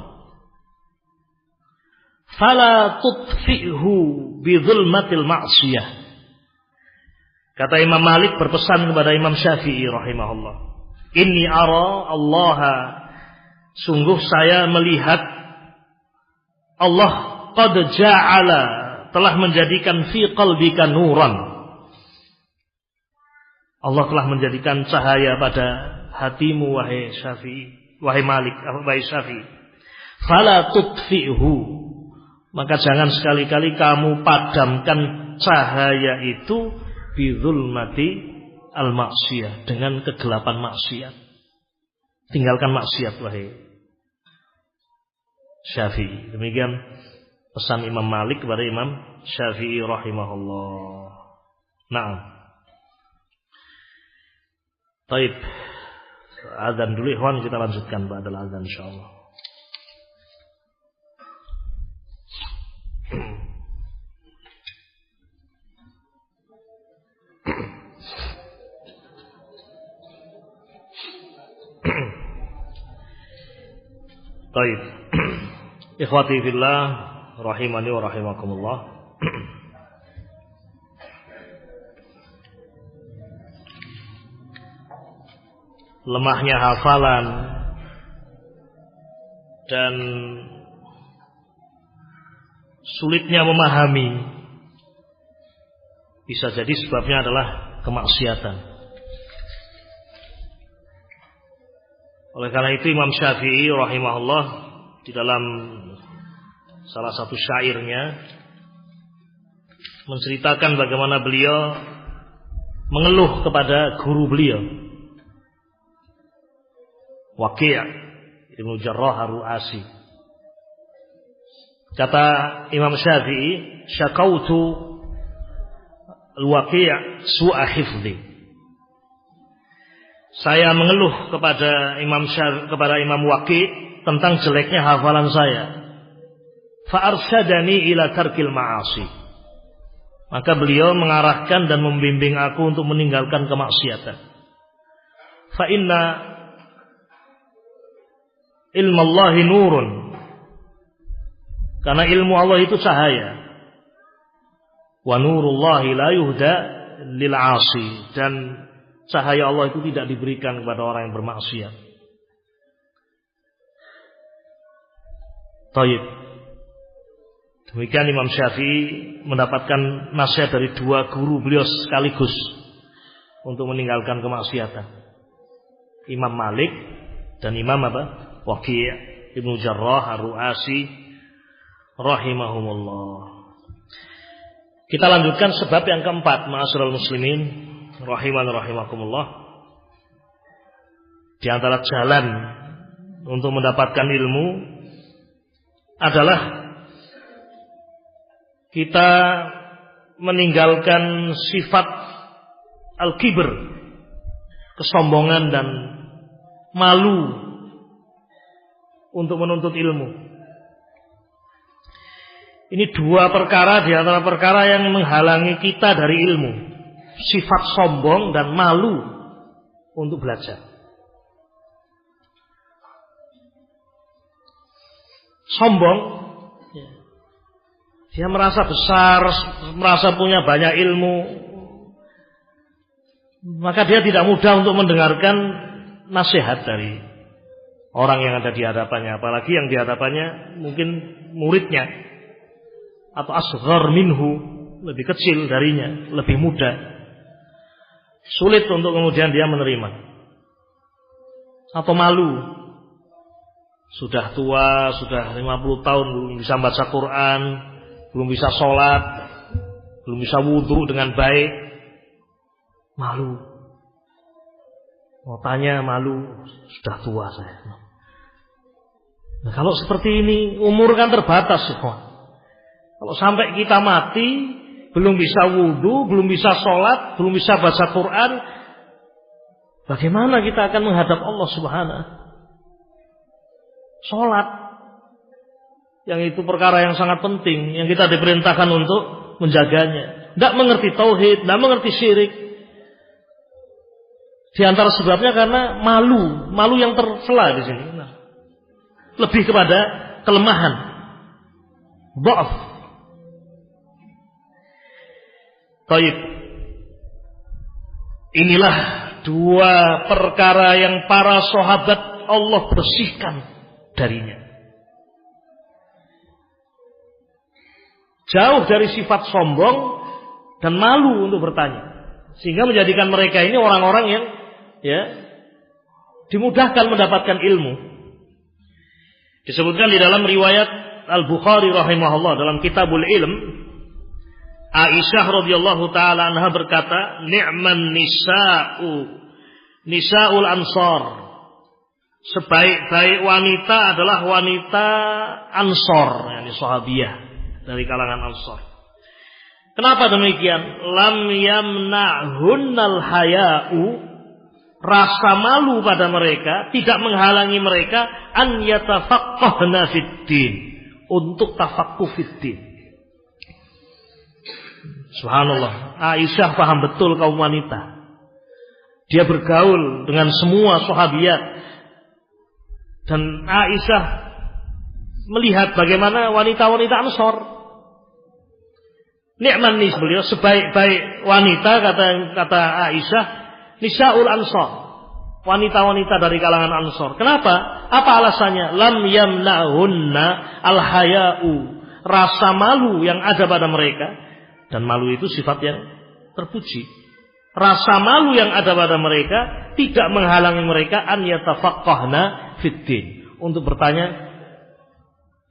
fala tutfi'hu bi dhulmatil ma'siyah. Kata Imam Malik berpesan kepada Imam Syafi'i rahimahullah, inni ara Allah, sungguh saya melihat Allah qad ja'ala, telah menjadikan fi qalbika nuran. Allah telah menjadikan cahaya pada hatimu wahai Syafi'i, wahai Malik, wahai Syafi'i. Fala tutfi'hu, maka jangan sekali-kali kamu padamkan cahaya itu bidzulmati al-maksiyah, dengan kegelapan maksiat. Tinggalkan maksiat wahai Syafi'i. Demikian pesan Imam Malik kepada Imam Syafi'i rahimahullah. Naam. Baik. Azan dulu ikhwan, kita lanjutkan ba'dal azan insyaallah. Baik. Ikhwati fillah rahimani wa rahimakumullah. Lemahnya hafalan dan sulitnya memahami bisa jadi sebabnya adalah kemaksiatan. Oleh karena itu Imam Syafi'i rahimahullah di dalam salah satu syairnya menceritakan bagaimana beliau mengeluh kepada guru beliau Waqi' Ibnu Jarrah Ar-Ru'asi. Kata Imam Syafi'i, syakautu al-Waqi' su'a hifdhi. Saya mengeluh kepada Imam Waqi' tentang jeleknya hafalan saya. Fa arsyadani ila tarkil ma'asi. Maka beliau mengarahkan dan membimbing aku untuk meninggalkan kemaksiatan. Fa inna ilmullahi nurun. Karena ilmu Allah itu cahaya. Wa nurullahi la yuhda lil 'asi, dan cahaya Allah itu tidak diberikan kepada orang yang bermaksiat. Taib. Demikian Imam Syafi'i mendapatkan nasihat dari dua guru beliau sekaligus untuk meninggalkan kemaksiatan. Imam Malik dan Imam Waqi' Ibnu Jarrah Ar-Ru'asi rahimahumullah. Kita lanjutkan sebab yang keempat, ma'asyiral muslimin rahiman rahimakumullah. Di antara jalan untuk mendapatkan ilmu adalah kita meninggalkan sifat al-kibr, kesombongan dan malu untuk menuntut ilmu. Ini dua perkara di antara perkara yang menghalangi kita dari ilmu. Sifat sombong dan malu untuk belajar. Sombong, dia merasa besar, merasa punya banyak ilmu, maka dia tidak mudah untuk mendengarkan nasihat dari orang yang ada di hadapannya, apalagi yang di hadapannya mungkin muridnya atau asghar minhu, lebih kecil darinya, lebih muda. Sulit untuk kemudian dia menerima. Atau malu. Sudah tua, sudah 50 tahun belum bisa baca Quran, belum bisa sholat, belum bisa wudhu dengan baik. Malu. Mau tanya malu, sudah tua saya. Nah, kalau seperti ini umur kan terbatas semua. Kalau sampai kita mati belum bisa wudhu, belum bisa sholat, belum bisa baca Quran, bagaimana kita akan menghadap Allah Subhanahu? Sholat, yang itu perkara yang sangat penting, yang kita diperintahkan untuk menjaganya. Tidak mengerti tauhid, tidak mengerti syirik. Di antara sebabnya karena malu yang tercela di sini. Nah, lebih kepada kelemahan, dha'af. Baik. Inilah dua perkara yang para sahabat Allah bersihkan darinya. Jauh dari sifat sombong dan malu untuk bertanya, sehingga menjadikan mereka ini orang-orang yang dimudahkan mendapatkan ilmu. Disebutkan di dalam riwayat Al-Bukhari rahimahullah dalam Kitabul Ilm, Aisyah radhiyallahu taala anha berkata, "Ni'man nisaul ansar." Sebaik-baik wanita adalah wanita Ansor, yakni sahabiyah dari kalangan Ansor. Kenapa demikian? Lam yamna'hunnal haya'u, rasa malu pada mereka tidak menghalangi mereka an yatafaqqahna fid-din, untuk tafaqquh fid-din. Subhanallah, Aisyah paham betul kaum wanita. Dia bergaul dengan semua sahabiyat. Dan Aisyah melihat bagaimana wanita-wanita Ansor. Ni'man nis, beliau sebaik-baik wanita, kata Aisyah, nisaul Ansor, wanita-wanita dari kalangan Ansor. Kenapa? Apa alasannya? Lam yamna'hunna al-haya'u, rasa malu yang ada pada mereka, dan malu itu sifat yang terpuji. Rasa malu yang ada pada mereka tidak menghalangi mereka an yatafaqqahna fiddin, untuk bertanya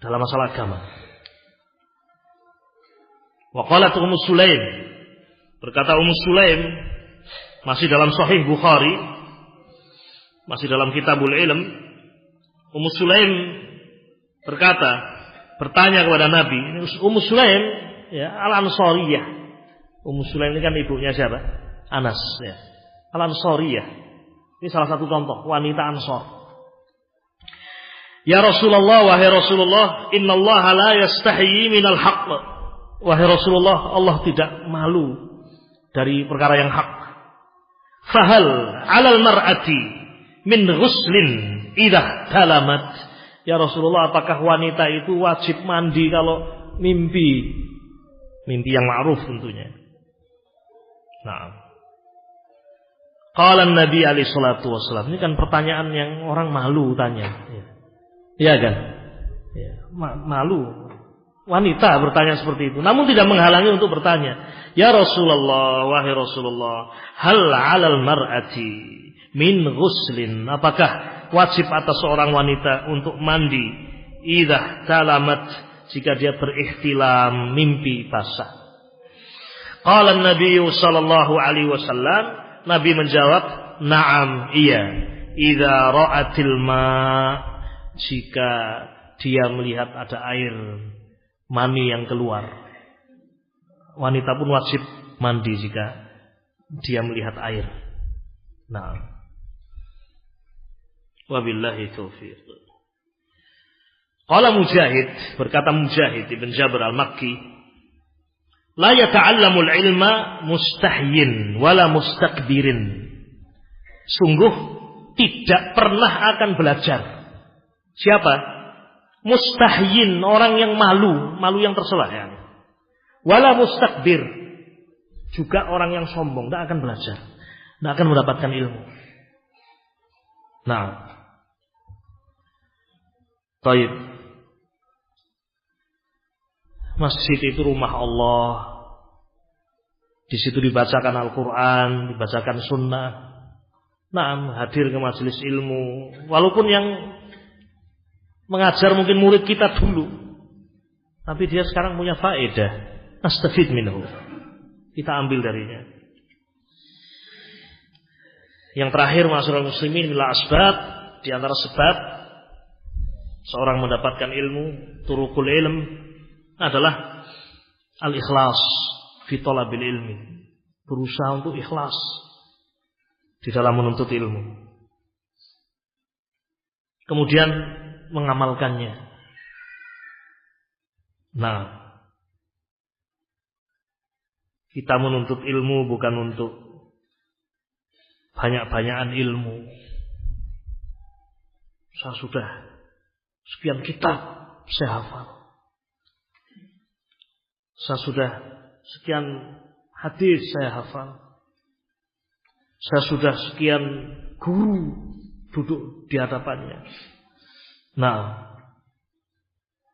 dalam masalah agama. Wa qalat Ummu Sulaim, berkata Ummu Sulaim, masih dalam Sahih Bukhari, masih dalam Kitabul Ilm, Ummu Sulaim bertanya kepada Nabi. Ummu Sulaim ya, Al-Ansariyah. Ummu Sulaim ini kan ibunya siapa? Anas ya. Al-Ansariyah. Ini salah satu contoh wanita Ansor. Ya Rasulullah, wahai Rasulullah, innallaha la yastahyi minal haqq. Wahai Rasulullah, Allah tidak malu dari perkara yang hak. Fahal 'alal mar'ati min ghuslin idza talamat. Ya Rasulullah, apakah wanita itu wajib mandi kalau mimpi yang ma'ruf tentunya? Nah, qala Nabi alaihi salatu wasallam. Ini kan pertanyaan yang orang malu tanya. Iya kan? Ya, malu. Wanita bertanya seperti itu. Namun tidak menghalangi untuk bertanya. Ya Rasulullah, wahai Rasulullah, hal 'alal mar'ati min ghuslin. Apakah wajib atas seorang wanita untuk mandi idza talamat, jika dia berihtilam mimpi basah? Qala Nabi sallallahu alaihi wasallam, Nabi menjawab, "Na'am, iya. Idza ra'atil ma', jika dia melihat ada air mani yang keluar." Wanita pun wajib mandi jika dia melihat air. Nah, wabillahi taufiq. Qala Mujahid, berkata Mujahid ibn Jabr al-Makki, la yata'allamul ilma mustahyin wala mustakbirin. Sungguh tidak pernah akan belajar. Siapa? Mustahyin, orang yang malu yang tercela ya. Wala mustakbir, juga orang yang sombong, tidak akan belajar, tidak akan mendapatkan ilmu. Nah, baik. Masjid itu rumah Allah. Di situ dibacakan Al-Quran, dibacakan Sunnah. Nah, hadir ke majelis ilmu. Walaupun yang mengajar mungkin murid kita dulu, tapi dia sekarang punya faedah. Nastafid minhu, kita ambil darinya. Yang terakhir, ma'asyiral muslimin, bila asbab, di antara sebab seorang mendapatkan ilmu, turukul ilm, adalah al-ikhlas fi talabil ilmi, berusaha untuk ikhlas di dalam menuntut ilmu, kemudian mengamalkannya. Nah, kita menuntut ilmu bukan untuk banyak-banyakan ilmu. Saya sudah sekian kitab saya hafal, saya sudah sekian hadis saya hafal, saya sudah sekian guru duduk di hadapannya. Nah,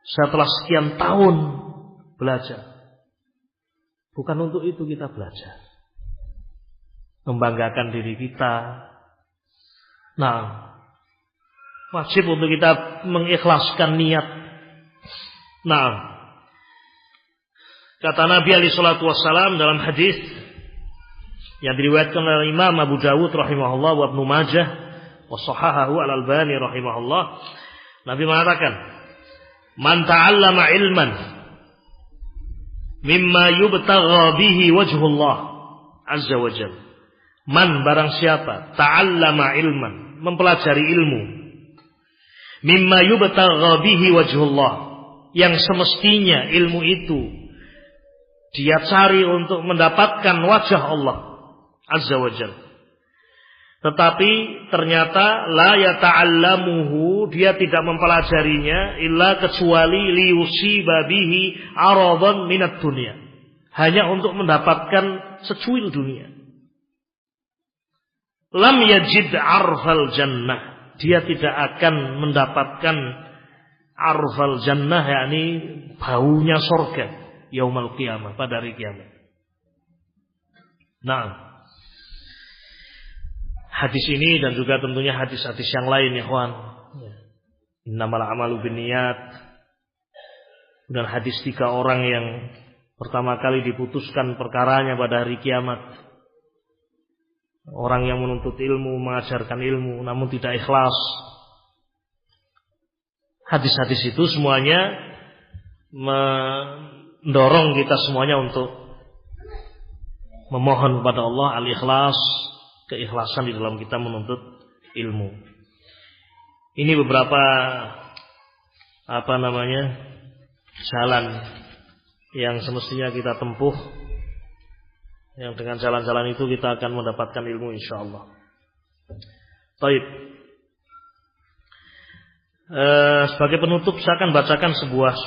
saya telah sekian tahun belajar. Bukan untuk itu kita belajar. Membanggakan diri kita. Nah, Wajib untuk kita mengikhlaskan niat. Nah, kata Nabi alaihi salatu wassalam dalam hadis yang diriwayatkan oleh Imam Abu Dawud rahimahullah wa Ibnu Majah wa sahahahu Al-Albani rahimahullah, Nabi mengatakan, "Man ta'allama ilman mimma yubtagha bihi wajhullah azza wa jalla." Man, barang siapa ta'allama ilman, mempelajari ilmu, mimma yubtagha bihi wajhullah, yang semestinya ilmu itu dia cari untuk mendapatkan wajah Allah azza wa jalla, tetapi ternyata la yata'allamuhu, dia tidak mempelajarinya illa kecuali liyusiba bihi aradan minat dunia, hanya untuk mendapatkan secuil dunia. Lam yajid arfal jannah, dia tidak akan mendapatkan arfal jannah, yakni baunya surga yaumul qiyamah, pada hari kiamat. Nah, hadis ini dan juga tentunya hadis-hadis yang lain, ya kawan. Innamal a'malu binniyat. Dan hadis 3 orang yang pertama kali diputuskan perkaranya pada hari kiamat. Orang yang menuntut ilmu, mengajarkan ilmu, namun tidak ikhlas. Hadis-hadis itu semuanya mendorong kita semuanya untuk memohon kepada Allah al-ikhlas, keikhlasan di dalam kita menuntut ilmu. Ini beberapa jalan yang semestinya kita tempuh, yang dengan jalan-jalan itu kita akan mendapatkan ilmu insyaallah. Baik. Sebagai penutup saya akan bacakan sebuah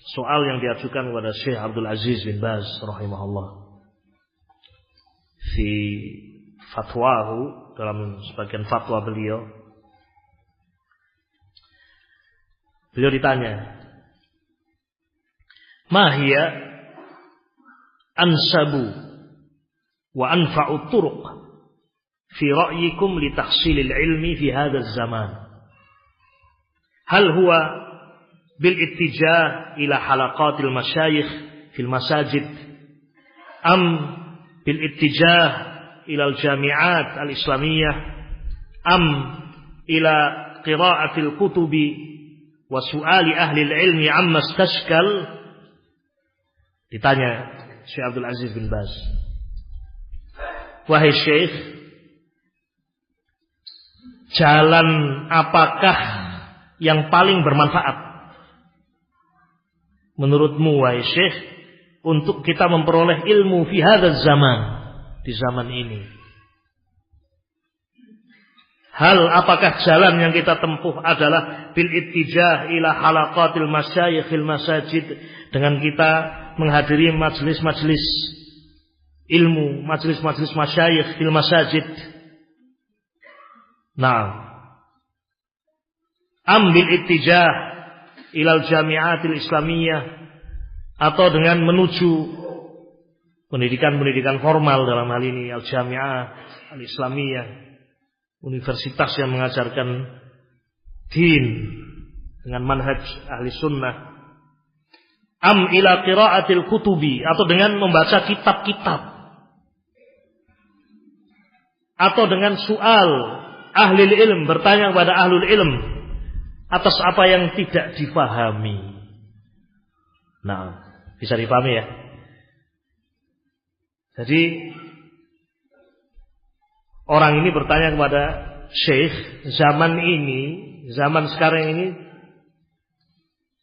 soal yang diajukan kepada Syekh Abdul Aziz bin Baz rahimahullah fi fatwahu, dalam sebagian fatwa beliau. Beliau ditanya, "Ma hiya ansabu wa anfa'u turuq fi ra'yikum li tahsilil ilmi fi hadzal zaman? Hal huwa bil ittijah ila halaqatil masyayikh fil masajid am bil ittijah ila al jami'at al islamiyah am ila qira'atil kutubi wa su'ali ahli al ilmi amma istashkal?" Ditanya Syekh Abdul Aziz bin Baz, "Wahai Syekh, jalan apakah yang paling bermanfaat menurutmu wahai Syekh untuk kita memperoleh ilmu fi hadzal zaman, di zaman ini? Hal apakah jalan yang kita tempuh adalah bil ittijah ila halaqatil masyayikh fil masajid, dengan kita menghadiri majelis-majelis ilmu, majelis-majelis masyayikh fil masajid? Nah, ambil ittijah ilal jami'atil islamiyah, atau dengan menuju pendidikan-pendidikan formal, dalam hal ini al jami'ah al islamiyah, universitas yang mengajarkan din dengan manhaj ahli sunnah. Am ila qiraatil kutubi, atau dengan membaca kitab-kitab, atau dengan soal ahli ilm, bertanya kepada ahlul ilm atas apa yang tidak difahami. Nah, bisa dipahami ya. Jadi orang ini bertanya kepada Syekh, zaman ini, zaman sekarang ini,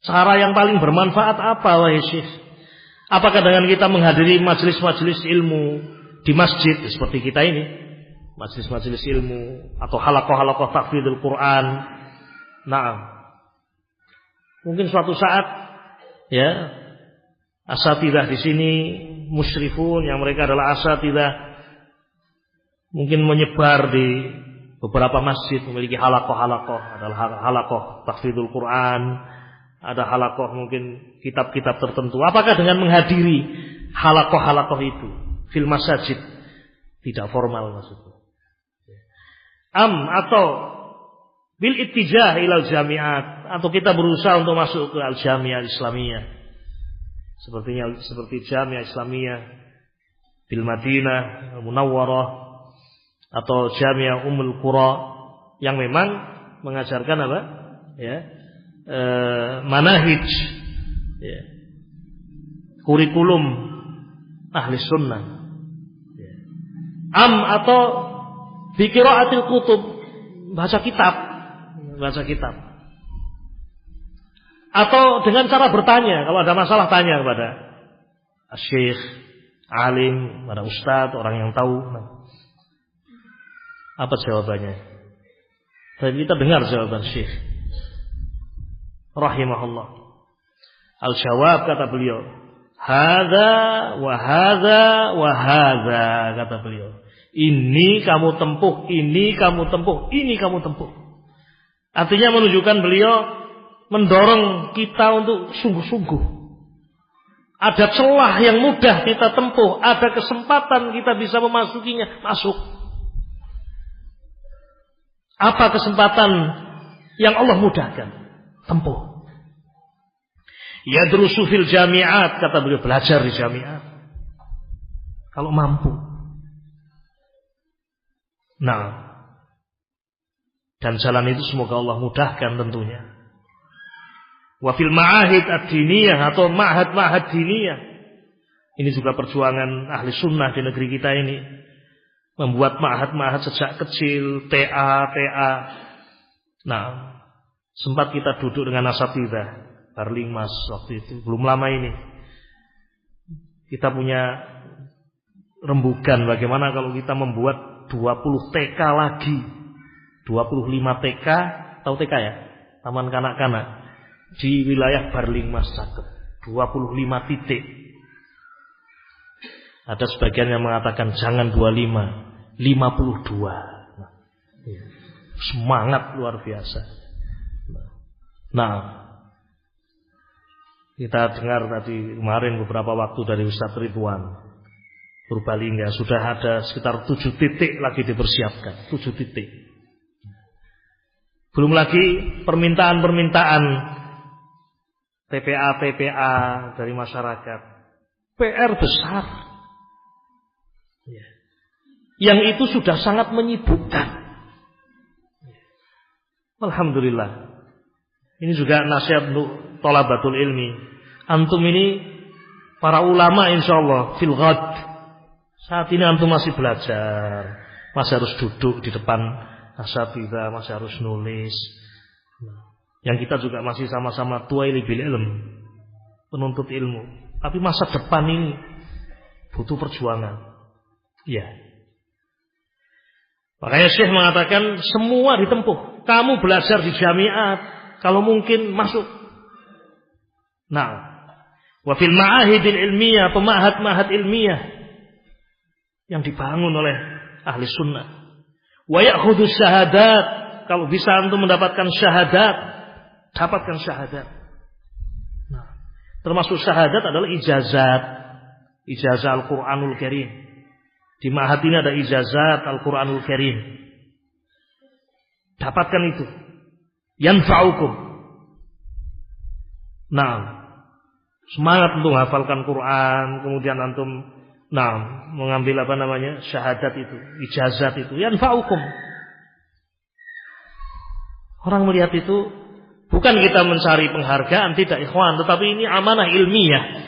cara yang paling bermanfaat apa wahai Syekh? Apakah dengan kita menghadiri majelis-majelis ilmu di masjid seperti kita ini, majelis-majelis ilmu, atau halaqah-halaqah tahfidzul Quran? Nah, mungkin suatu saat ya, asatidzah di sini, musyrifun yang mereka adalah asatidzah, mungkin menyebar di beberapa masjid, memiliki halaqah-halaqah, adalah halaqah tahfidzul Quran, ada halaqah mungkin kitab-kitab tertentu. Apakah dengan menghadiri halaqah-halaqah itu fil masajid, tidak formal maksudnya, atau bil ittijah ilal jami'at, atau kita berusaha untuk masuk ke al-jami'ah islamiyah. Seperti Jami'ah Islamiyah bil Madinah Munawwarah atau Jami'ah Ummul Qura yang memang mengajarkan apa? Ya. Manahij, ya. Kurikulum ahli sunnah. Ya. Atau bi qiraatil kutub, baca kitab. Atau dengan cara bertanya, kalau ada masalah tanya kepada syekh, alim, pada ustadz, orang yang tahu. Nah, apa jawabannya? Dan kita dengar jawaban syekh rahimahullah. Al-jawab, kata beliau, hadza wa hadza wa hadza, kata beliau. Ini kamu tempuh, ini kamu tempuh, ini kamu tempuh. Artinya menunjukkan beliau mendorong kita untuk sungguh-sungguh. Ada celah yang mudah kita tempuh, ada kesempatan kita bisa memasukinya, masuk. Apa kesempatan yang Allah mudahkan? Tempuh. Yadrusu fil jami'at, kata beliau, belajar di jami'at. Kalau mampu. Nah, dan jalan itu semoga Allah mudahkan tentunya. Wa fil ma'ahid ad-diniyah atau ma'had-ma'had diniyah. Ini juga perjuangan ahli sunnah di negeri kita ini. Membuat ma'had-ma'had sejak kecil, TA. Nah, sempat kita duduk dengan asatidzah Barlingmas waktu itu, belum lama ini. Kita punya rembugan bagaimana kalau kita membuat 20 TK lagi. 25 TK, tahu TK ya? Taman kanak-kanak. Di wilayah Barlingmas Caket 25 titik. Ada sebagian yang mengatakan jangan 25, 52. Semangat luar biasa. Nah, kita dengar tadi kemarin beberapa waktu dari Ustaz Ridwan Purbalingga sudah ada sekitar 7 titik lagi dipersiapkan, 7 titik. Belum lagi permintaan-permintaan TPA dari masyarakat. PR besar. Yang itu sudah sangat menyibukkan. Alhamdulillah. Ini juga nasihat untuk thalabatul ilmi. Antum ini para ulama insyaallah fil ghad. Saat ini antum masih belajar, masih harus duduk di depan asatidzah, masih harus nulis. Yang kita juga masih sama-sama tuaili bil ilm, penuntut ilmu. Tapi masa depan ini butuh perjuangan. Ya. Makanya Syekh mengatakan semua ditempuh. Kamu belajar di jami'at, kalau mungkin masuk. Nah, wa fil ma'ahidil ilmiyah, pemahad-mahad ilmiah yang dibangun oleh ahli sunnah. Wa ya'khudhu syahadat, kalau bisa antum mendapatkan syahadat, dapatkan syahadat. Nah, termasuk syahadat adalah ijazah Al-Quranul Karim. Di ma'had ini ada ijazah Al-Quranul Karim. Dapatkan itu. Yanfa'ukum. Nah, semangat untuk menghafalkan Quran, kemudian antum mengambil syahadat itu, ijazat itu, yanfa'ukum. Orang melihat itu bukan kita mencari penghargaan, tidak ikhwan, tetapi ini amanah ilmiah.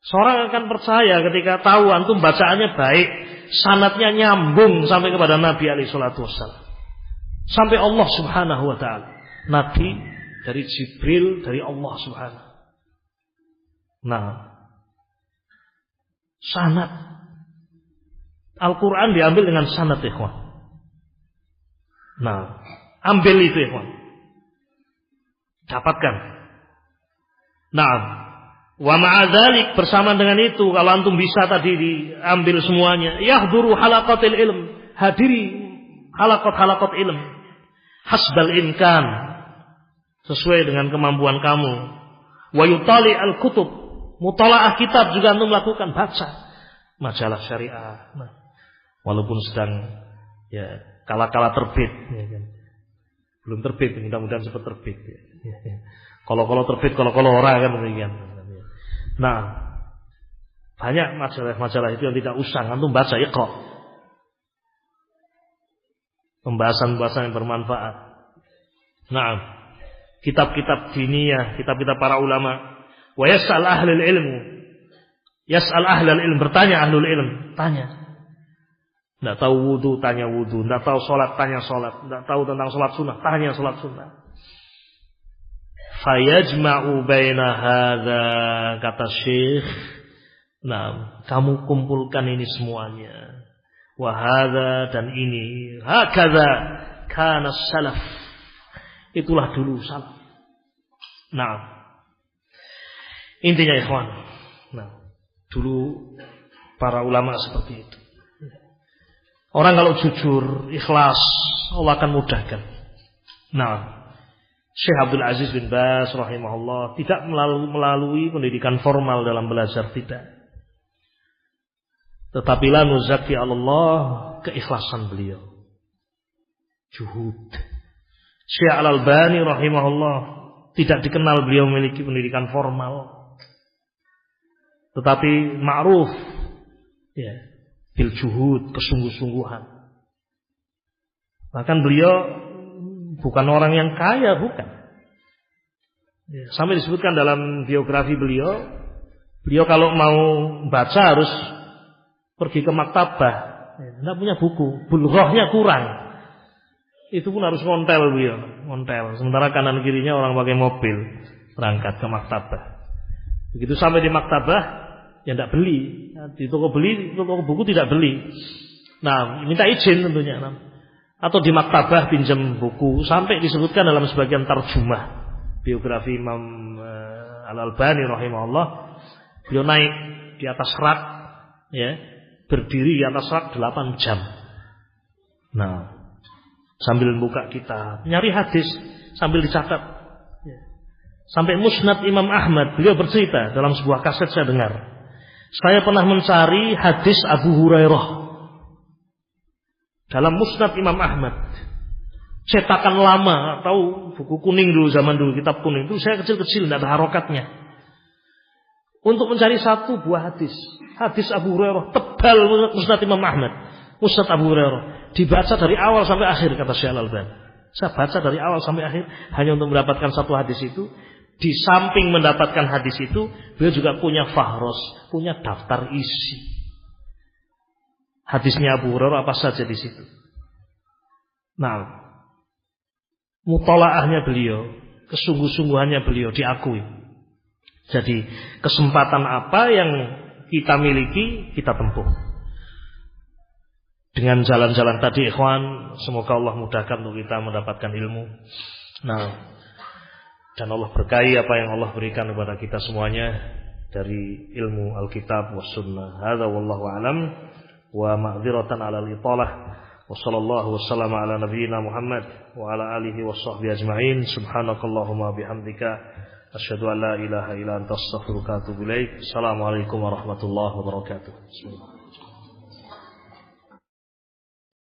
Seorang akan percaya ketika tahu antum bacaannya baik, sanadnya nyambung sampai kepada Nabi alaihi salatu wassalam. Sampai Allah Subhanahu wa taala. Nabi dari Jibril, dari Allah Subhanahu. Nah, sanad Al-Quran diambil dengan sanad ikhwan. Nah, ambil itu ikhwan. Dapatkan. Nah, wa ma'adzalik, bersama dengan itu kalau antum bisa tadi diambil semuanya, yahduru halaqatil ilm, hadiri halaqat ilm hasbal imkan, sesuai dengan kemampuan kamu. Wa yutali al-kutub, mutalaah kitab juga antum lakukan, baca majalah syariah. Nah, walaupun sedang ya kala-kala terbit, ya kan. Belum terbit, mudah-mudahan cepat terbit. Kalau terbit, kalau orang kan demikian. Nah, banyak majalah-majalah itu yang tidak usah, antum baca Iqra. Pembahasan-pembahasan yang bermanfaat. Nah, kitab-kitab diniyah, kitab-kitab para ulama. Wa yas'al ahlul ilmu. Yas'al ahlul ilm, bertanya ahlul ilm, tanya. Tidak tahu wudu, tanya wudu. Tidak tahu sholat, tanya sholat. Tidak tahu tentang sholat sunnah, tanya sholat sunnah. Fayajma'u baina hadza, kata Syekh. Nah, kamu kumpulkan ini semuanya. Wa hadza, dan ini. Hakadza kana salaf. Itulah dulu salaf. Nah, intinya ikhwan. Nah, dulu para ulama seperti itu. Orang kalau jujur, ikhlas, Allah akan mudahkan. Nah, Syekh Abdul Aziz bin Baz rahimahullah tidak melalui pendidikan formal dalam belajar, tidak. Tetapi la nuzaki Allah, keikhlasan beliau. Juhud. Syekh Al-Albani rahimahullah tidak dikenal beliau memiliki pendidikan formal. Tetapi ma'ruf, ya. Bil juhud, kesungguh-sungguhan. Bahkan beliau bukan orang yang kaya, bukan. Ya, sampai disebutkan dalam biografi beliau kalau mau baca harus pergi ke maktabah. Tidak punya buku, bulghahnya kurang. Itu pun harus ngontel beliau, ngontel. Sementara kanan kirinya orang pakai mobil berangkat ke maktabah. Begitu sampai di maktabah, ya tidak beli. Di toko buku tidak beli. Nah, minta izin tentunya. Atau di maktabah pinjam buku. Sampai disebutkan dalam sebagian tarjumah biografi Imam Al-Albani rahimahullah, beliau naik di atas rak, ya, berdiri di atas rak 8 jam. Nah, sambil buka kitab, nyari hadis sambil dicatat. Ya. Sampai Musnad Imam Ahmad, beliau bercerita dalam sebuah kaset saya dengar. Saya pernah mencari hadis Abu Hurairah dalam Musnad Imam Ahmad. Cetakan lama, tahu buku kuning dulu, zaman dulu kitab kuning itu, saya kecil-kecil, tidak ada harokatnya. Untuk mencari satu buah hadis Abu Hurairah, tebal Musnad Imam Ahmad, Musnad Abu Hurairah, dibaca dari awal sampai akhir, kata Syekh Al-Albani. Saya baca dari awal sampai akhir hanya untuk mendapatkan satu hadis itu. Di samping mendapatkan hadis itu, beliau juga punya fahros, punya daftar isi. Hadisnya Abu Hurairah apa saja di situ. Nah, mutalaahnya beliau, kesungguh-sungguhannya beliau diakui. Jadi, kesempatan apa yang kita miliki, kita tempuh. Dengan jalan-jalan tadi, ikhwan, semoga Allah mudahkan untuk kita mendapatkan ilmu. Nah, dan Allah berkahi apa yang Allah berikan kepada kita semuanya dari ilmu Alkitab wa Sunnah. Hadza wallahu a'lam wa ma'dziratan 'alal italah. Wa sallallahu wasallam ala nabiyyina Muhammad wa ala alihi washabbihi ajma'in. Subhanakallahumma bihamdika asyhadu an la ilaha illa anta astaghfiruka wa atubu ilaik. Assalamualaikum warahmatullahi wabarakatuh.